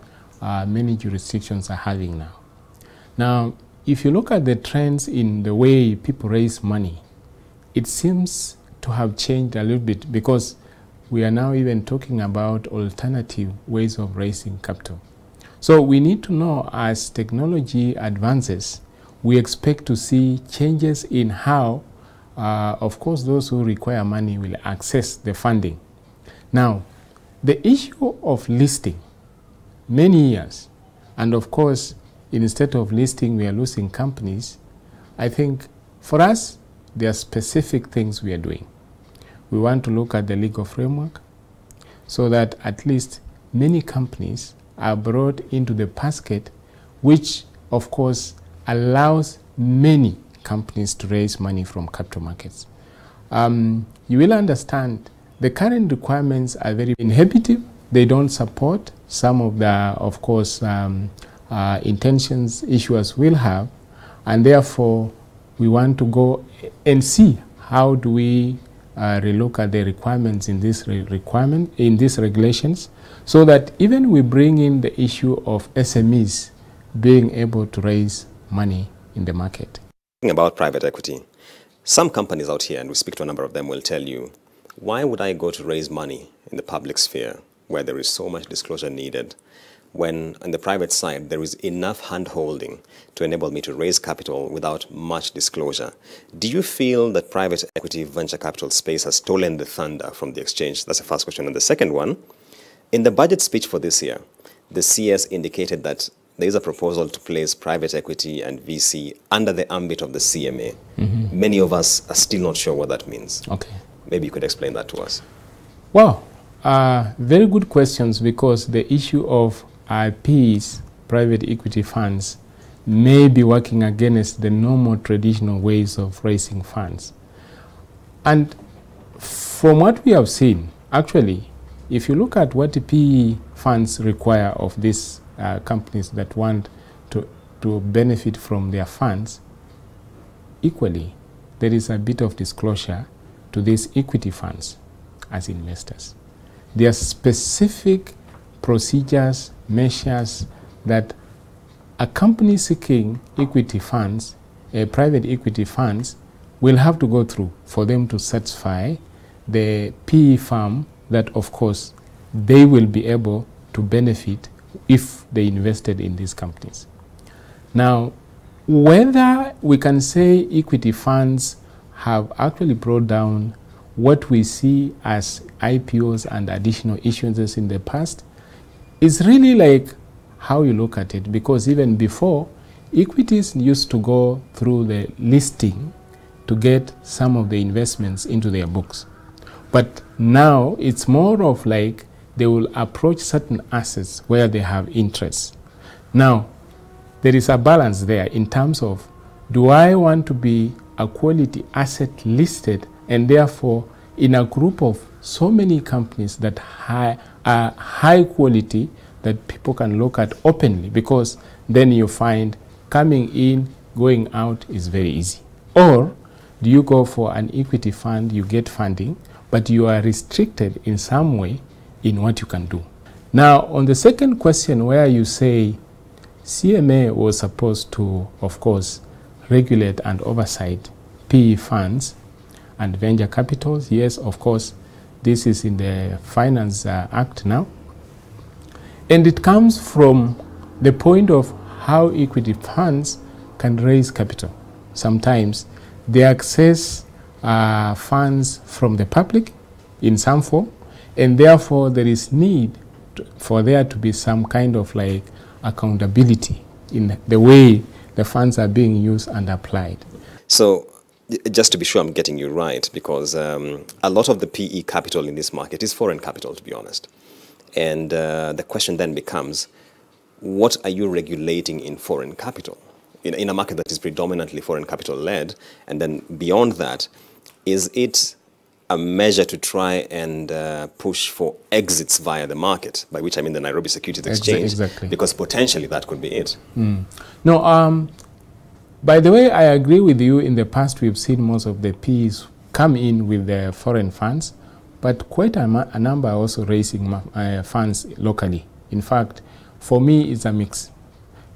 many jurisdictions are having now. Now, if you look at the trends in the way people raise money, it seems to have changed a little bit, because we are now even talking about alternative ways of raising capital. So we need to know, as technology advances, we expect to see changes in how, of course, those who require money will access the funding. Now, the issue of listing, many years, and of course, instead of listing, we are losing companies. I think for us, there are specific things we are doing. We want to look at the legal framework so that at least many companies are brought into the basket, which of course allows many companies to raise money from capital markets. You will understand the current requirements are very inhibitive. They don't support some of the, of course, intentions issuers will have, and therefore we want to go and see how do we relook at the requirements in this these regulations, so that even we bring in the issue of SMEs being able to raise money in the market. Talking about private equity, some companies out here, and we speak to a number of them, will tell you, why would I go to raise money in the public sphere where there is so much disclosure needed, when on the private side there is enough hand-holding to enable me to raise capital without much disclosure? Do you feel that private equity venture capital space has stolen the thunder from the exchange? That's the first question. And the second one, in the budget speech for this year, the CS indicated that there is a proposal to place private equity and VC under the ambit of the CMA. Many of us are still not sure what that means. Maybe you could explain that to us. Wow, very good questions, because the issue of IPs, private equity funds, may be working against the normal traditional ways of raising funds. And from what we have seen, actually, if you look at what the PE funds require of these companies that want to benefit from their funds, equally, there is a bit of disclosure to these equity funds as investors. There are specific procedures, measures that a company seeking equity funds, private equity funds, will have to go through for them to satisfy the PE firm that, of course, they will be able to benefit if they invested in these companies. Now, whether we can say equity funds have actually brought down what we see as IPOs and additional issuances in the past is really like how you look at it, because even before, equities used to go through the listing to get some of the investments into their books. But now it's more of like they will approach certain assets where they have interests. Now, there is a balance there in terms of, do I want to be a quality asset listed and therefore in a group of so many companies that are high quality that people can look at openly, because then you find coming in, going out is very easy? Or do you go for an equity fund, you get funding, but you are restricted in some way in what you can do? Now, on the second question, where you say CMA was supposed to, of course, regulate and oversight PE funds and venture capitals, yes, of course, this is in the Finance Act now. And it comes from the point of how equity funds can raise capital. sometimes they access funds from the public in some form, and therefore there is need for there to be some kind of like accountability in the way the funds are being used and applied. So, just to be sure I'm getting you right, because a lot of the PE capital in this market is foreign capital, to be honest. And the question then becomes, what are you regulating in foreign capital? In a market that is predominantly foreign capital led, and then beyond that, is it a measure to try and push for exits via the market, by which I mean the Nairobi Securities Exchange? Exactly. Because potentially that could be it. No, by the way, I agree with you. In the past, we've seen most of the PEs come in with their foreign funds, but quite a number are also raising funds locally. In fact, for me, it's a mix.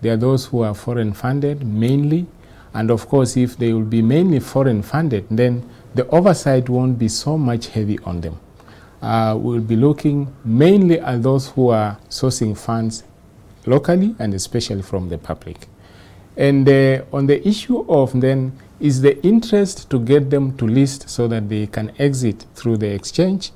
There are those who are foreign funded mainly, and of course, if they will be mainly foreign funded, then the oversight won't be so much heavy on them. We'll be looking mainly at those who are sourcing funds locally and especially from the public. And on the issue of then, is the interest to get them to list so that they can exit through the exchange?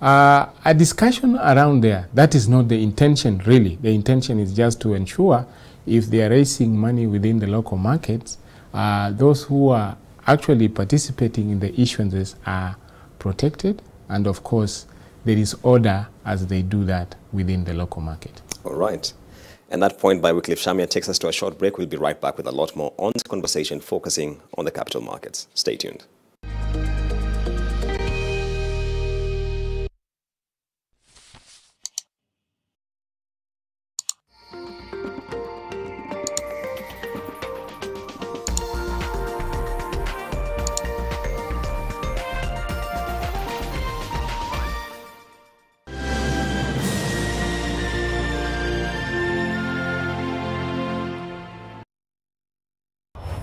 A discussion around there, that is not the intention really. The intention is just to ensure if they are raising money within the local markets, those who are actually participating in the issuances are protected, and of course there is order as they do that within the local market. All right. And that point by Wycliffe Shamia takes us to a short break. We'll be right back with a lot more on this conversation focusing on the capital markets. Stay tuned.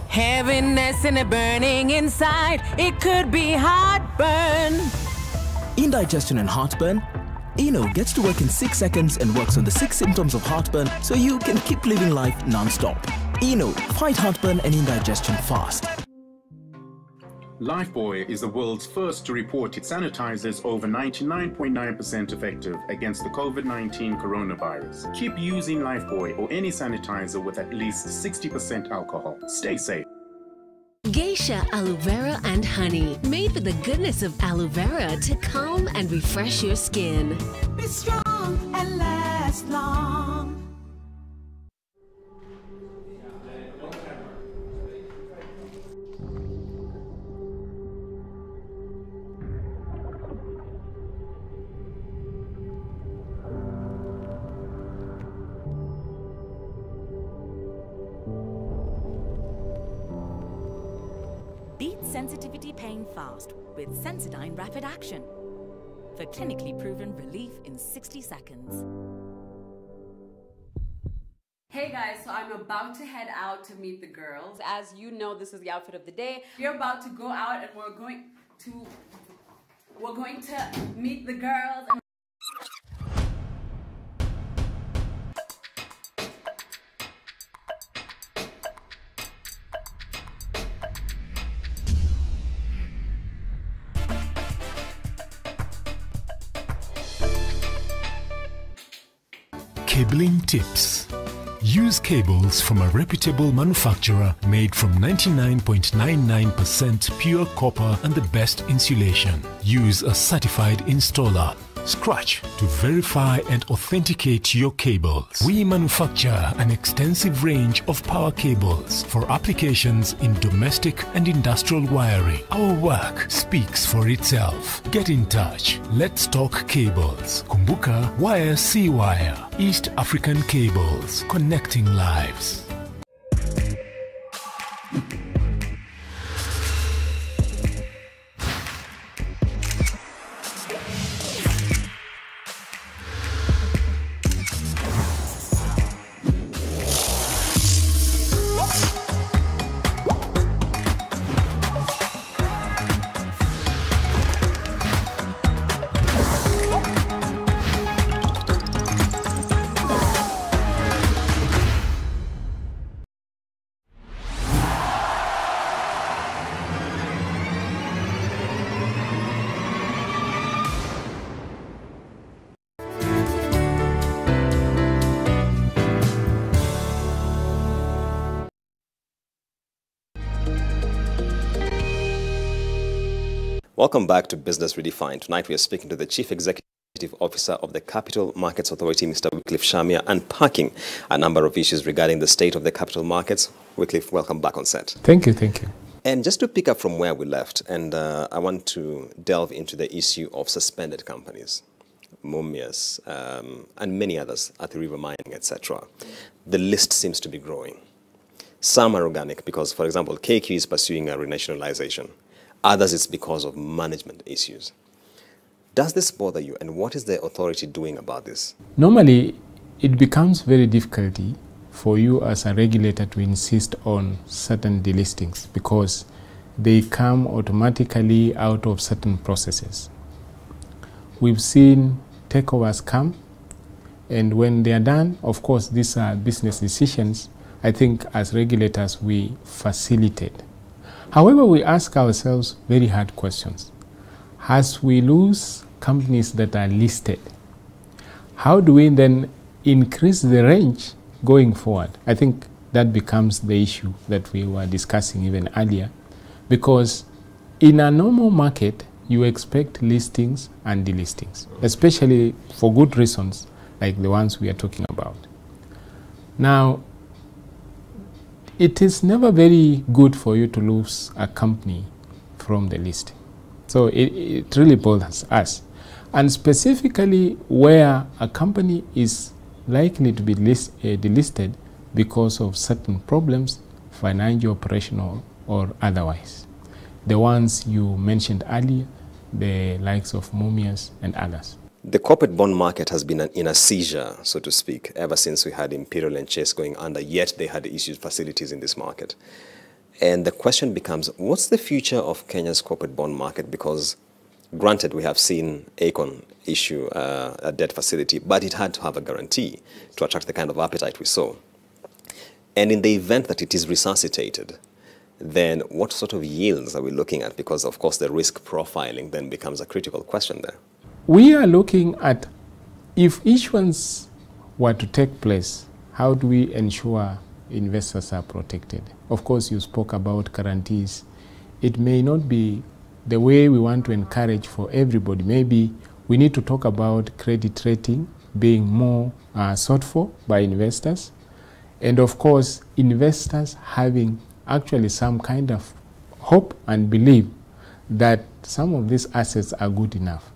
Heaviness and a burning inside, it could be heartburn. Indigestion and heartburn? Eno gets to work in 6 seconds and works on the 6 symptoms of heartburn so you can keep living life non-stop. Eno, fight heartburn and indigestion fast. Lifebuoy is the world's first to report it sanitizers over 99.9% effective against the COVID-19 coronavirus. Keep using Lifebuoy or any sanitizer with at least 60% alcohol. Stay safe. Geisha aloe vera and honey, made with the goodness of aloe vera to calm and refresh your skin. Be strong and last long. Beat sensitivity pain fast with Sensodyne Rapid Action for clinically proven relief in 60 seconds. Hey guys, so I'm about to head out to meet the girls. As you know, this is the outfit of the day. We're about to go out and we're going to meet the girls. Cabling tips. Use cables from a reputable manufacturer made from 99.99% pure copper and the best insulation. Use a certified installer. Scratch to verify and authenticate your cables. We manufacture an extensive range of power cables for applications in domestic and industrial wiring. Our work speaks for itself. Get in touch. Let's talk cables. Kumbuka Wire C Wire. East African Cables. Connecting lives. Welcome back to Business Redefined. Tonight we are speaking to the Chief Executive Officer of the Capital Markets Authority, Mr. Wycliffe Shamia, unpacking a number of issues regarding the state of the capital markets. Wycliffe, welcome back on set. Thank you, thank you. And just to pick up from where we left, and I want to delve into the issue of suspended companies, Mumias, and many others, at the River Mining, etc. The list seems to be growing. Some are organic because, for example, KQ is pursuing a renationalization. Others it's because of management issues. Does this bother you, and what is the authority doing about this? Normally, it becomes very difficult for you as a regulator to insist on certain delistings because they come automatically out of certain processes. We've seen takeovers come, and when they are done, of course, these are business decisions. I think as regulators, we facilitate. However, we ask ourselves very hard questions. As we lose companies that are listed, how do we then increase the range going forward? I think that becomes the issue that we were discussing even earlier, because in a normal market, you expect listings and delistings, especially for good reasons like the ones we are talking about. Now, it is never very good for you to lose a company from the list. So it really bothers us. And specifically where a company is likely to be delisted because of certain problems, financial, operational, or otherwise. The ones you mentioned earlier, the likes of Mumias and others. The corporate bond market has been in a seizure, so to speak, ever since we had Imperial and Chase going under, yet they had issued facilities in this market. And the question becomes, what's the future of Kenya's corporate bond market? Because granted, we have seen Aecon issue a debt facility, but it had to have a guarantee to attract the kind of appetite we saw. And in the event that it is resuscitated, then what sort of yields are we looking at? Because, of course, the risk profiling then becomes a critical question there. We are looking at, if issuance were to take place, how do we ensure investors are protected? Of course, you spoke about guarantees. It may not be the way we want to encourage for everybody. Maybe we need to talk about credit rating being more sought for by investors. And of course, investors having actually some kind of hope and belief that some of these assets are good enough.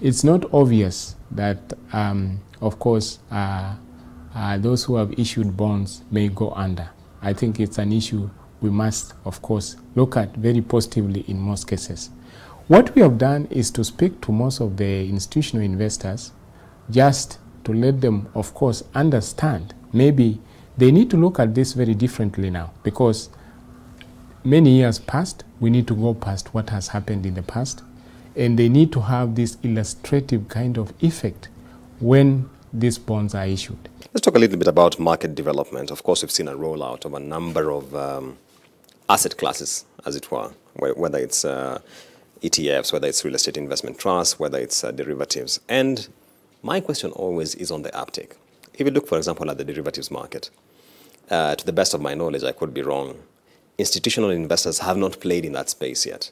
It's not obvious that, of course, those who have issued bonds may go under. I think it's an issue we must, of course, look at very positively in most cases. What we have done is to speak to most of the institutional investors just to let them, of course, understand. Maybe they need to look at this very differently now, because many years passed, we need to go past what has happened in the past, and they need to have this illustrative kind of effect when these bonds are issued. Let's talk a little bit about market development. Of course, we've seen a rollout of a number of asset classes, as it were, whether it's ETFs, whether it's real estate investment trusts, whether it's derivatives. And my question always is on the uptake. If you look, for example, at the derivatives market, to the best of my knowledge, I could be wrong, institutional investors have not played in that space yet.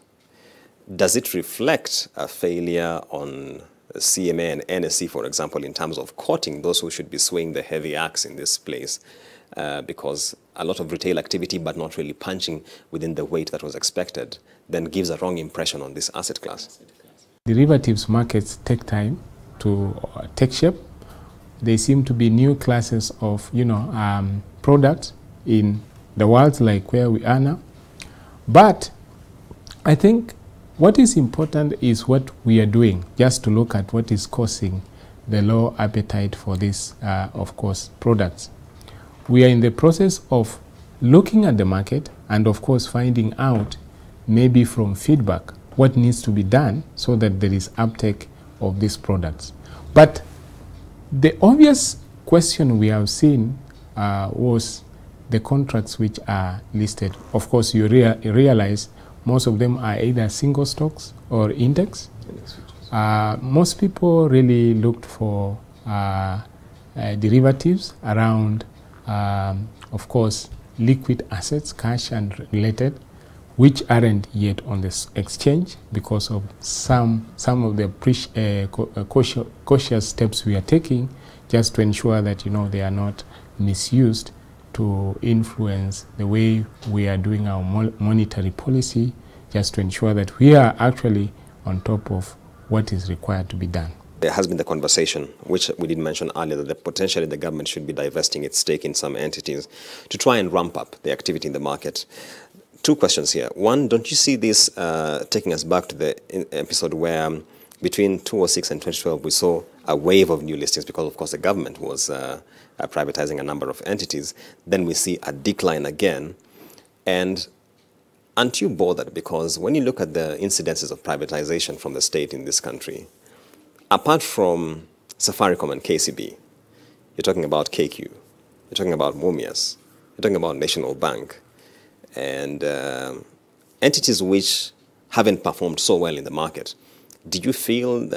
Does it reflect a failure on CMA and NSE, for example, in terms of courting those who should be swaying the heavy axe in this place? Because a lot of retail activity, but not really punching within the weight that was expected, then gives a wrong impression on this asset class. Derivatives markets take time to take shape. They seem to be new classes of, products in the world like where we are now. But I think what is important is what we are doing, just to look at what is causing the low appetite for these, of course, products. We are in the process of looking at the market and, of course, finding out, maybe from feedback, what needs to be done so that there is uptake of these products. But the obvious question we have seen was the contracts which are listed. Of course, you realize most of them are either single stocks or index. Most people really looked for derivatives around, of course, liquid assets, cash and related, which aren't yet on the exchange because of some of the cautious steps we are taking, just to ensure that they are not misused to influence the way we are doing our monetary policy, just to ensure that we are actually on top of what is required to be done. There has been the conversation, which we did mention earlier, that potentially the government should be divesting its stake in some entities to try and ramp up the activity in the market. Two questions here. One, don't you see this taking us back to the episode where between 2006 and 2012 we saw a wave of new listings because, of course, the government was privatizing a number of entities. Then we see a decline again. And aren't you bothered? Because when you look at the incidences of privatization from the state in this country, apart from Safaricom and KCB, you're talking about KQ, you're talking about Mumias, you're talking about National Bank, and entities which haven't performed so well in the market. Do you feel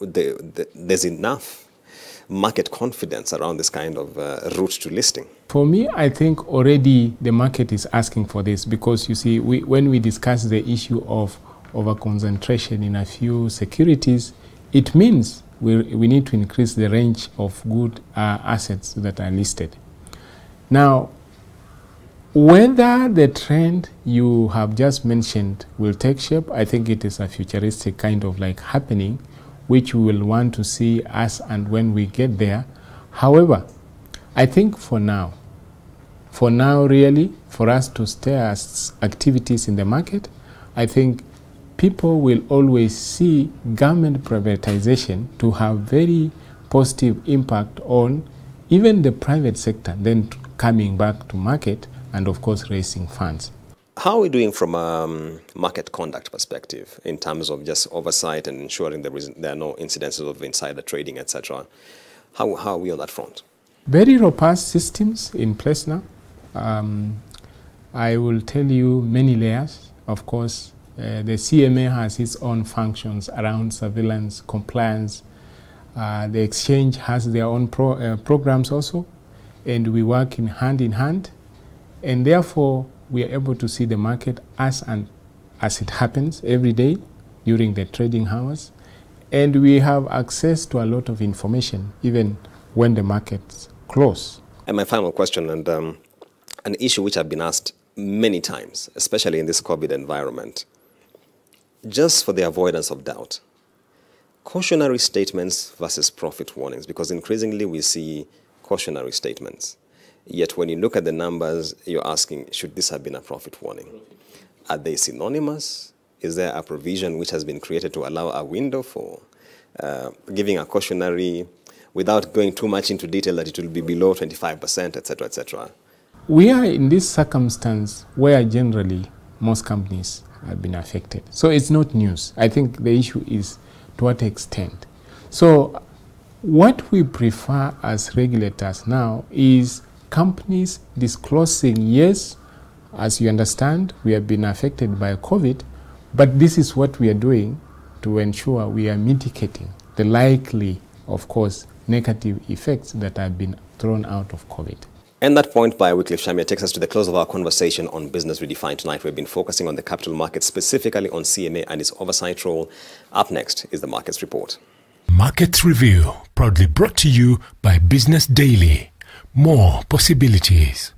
there's enough market confidence around this kind of route to listing? For me, I think already the market is asking for this, because you see, when we discuss the issue of over-concentration in a few securities, it means we need to increase the range of good assets that are listed. Now, whether the trend you have just mentioned will take shape, I think it is a futuristic kind of happening, which we will want to see as and when we get there. However, I think for now really, for us to stay as activities in the market, I think people will always see government privatization to have very positive impact on even the private sector, then coming back to market and, of course, raising funds. How are we doing from a market conduct perspective in terms of just oversight and ensuring there are no incidences of insider trading, etc.? How are we on that front? Very robust systems in place now. I will tell you many layers. Of course, the CMA has its own functions around surveillance, compliance. The exchange has their own programs also, and we work hand in hand. And therefore, we are able to see the market as it happens every day during the trading hours. And we have access to a lot of information, even when the markets close. And my final question, and an issue which I've been asked many times, especially in this COVID environment, just for the avoidance of doubt, cautionary statements versus profit warnings, because increasingly we see cautionary statements. Yet when you look at the numbers, you're asking, should this have been a profit warning? Are they synonymous? Is there a provision which has been created to allow a window for giving a cautionary without going too much into detail that it will be below 25%, etc., etc.? We are in this circumstance where generally most companies have been affected. So it's not news. I think the issue is to what extent. So what we prefer as regulators now is companies disclosing, yes, as you understand, we have been affected by COVID, but this is what we are doing to ensure we are mitigating the likely, of course, negative effects that have been thrown out of COVID. And that point by Wycliffe Shamia takes us to the close of our conversation on Business Redefined tonight. We've been focusing on the capital market, specifically on CMA and its oversight role. Up next is the Markets Report. Markets Review, proudly brought to you by Business Daily. More possibilities.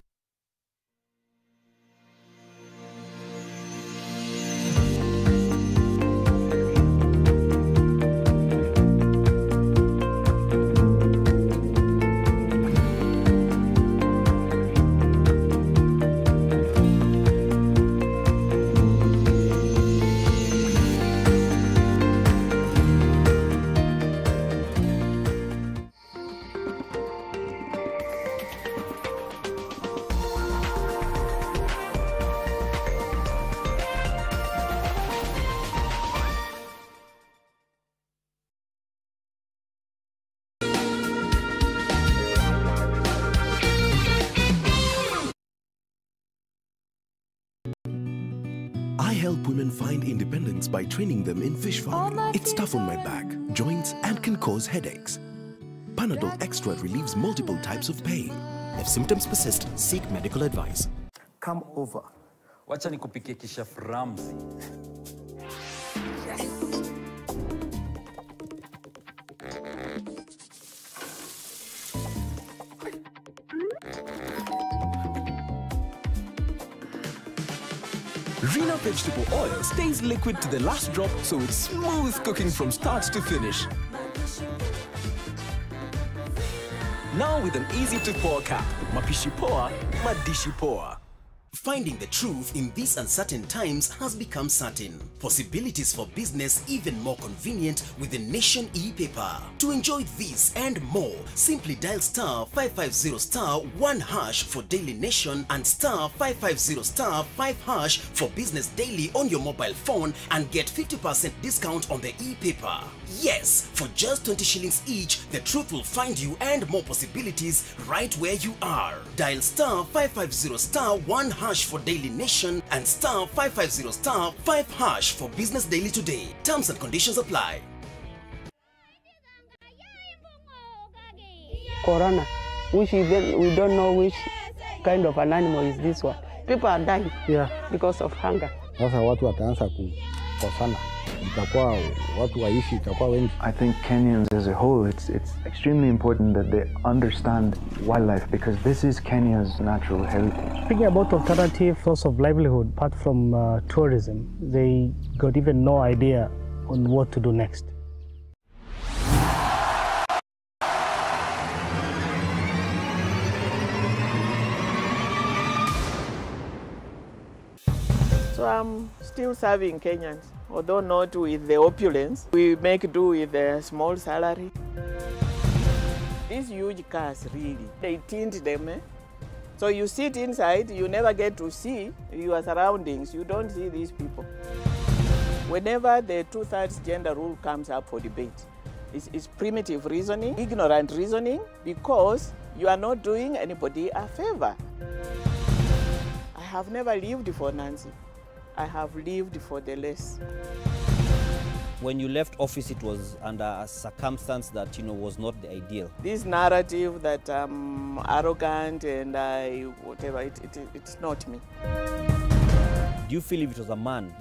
I help women find independence by training them in fish farming. It's tough on my back, joints, and can cause headaches. Panadol Extra relieves multiple types of pain. If symptoms persist, seek medical advice. Come over. Wacha nikupikie kishaf Ramzi. Yes. Rena vegetable oil stays liquid to the last drop, so it's smooth cooking from start to finish. Now with an easy-to-pour cap, mapishi poa, madishi poa. Finding the truth in these uncertain times has become certain. Possibilities for business even more convenient with the Nation e-paper. To enjoy this and more, simply dial *550*1# for Daily Nation and *550*5# for Business Daily on your mobile phone and get 50% discount on the e-paper. Yes, for just 20 shillings each, the truth will find you and more possibilities right where you are. Dial *550*1# for Daily Nation and *550*5# for Business Daily today. Terms and conditions apply. Corona, which we don't know which kind of an animal is this one. People are dying because of hunger. Sasa watu wataanza kukosana. Itakuwa watu waishi itakuwa wengi. I think Kenyans as a whole, it's extremely important that they understand wildlife because this is Kenya's natural heritage. Speaking about alternative source of livelihood, apart from tourism, they got even no idea on what to do next. So I'm still serving Kenyans, although not with the opulence. We make do with a small salary. These huge cars, really, they tint them. So you sit inside, you never get to see your surroundings. You don't see these people. Whenever the 2/3 gender rule comes up for debate, it's primitive reasoning, ignorant reasoning, because you are not doing anybody a favor. I have never lived for Nancy. I have lived for the less. When you left office, it was under a circumstance that, was not the ideal. This narrative that I'm arrogant and whatever, it's not me. Do you feel if it was a man, the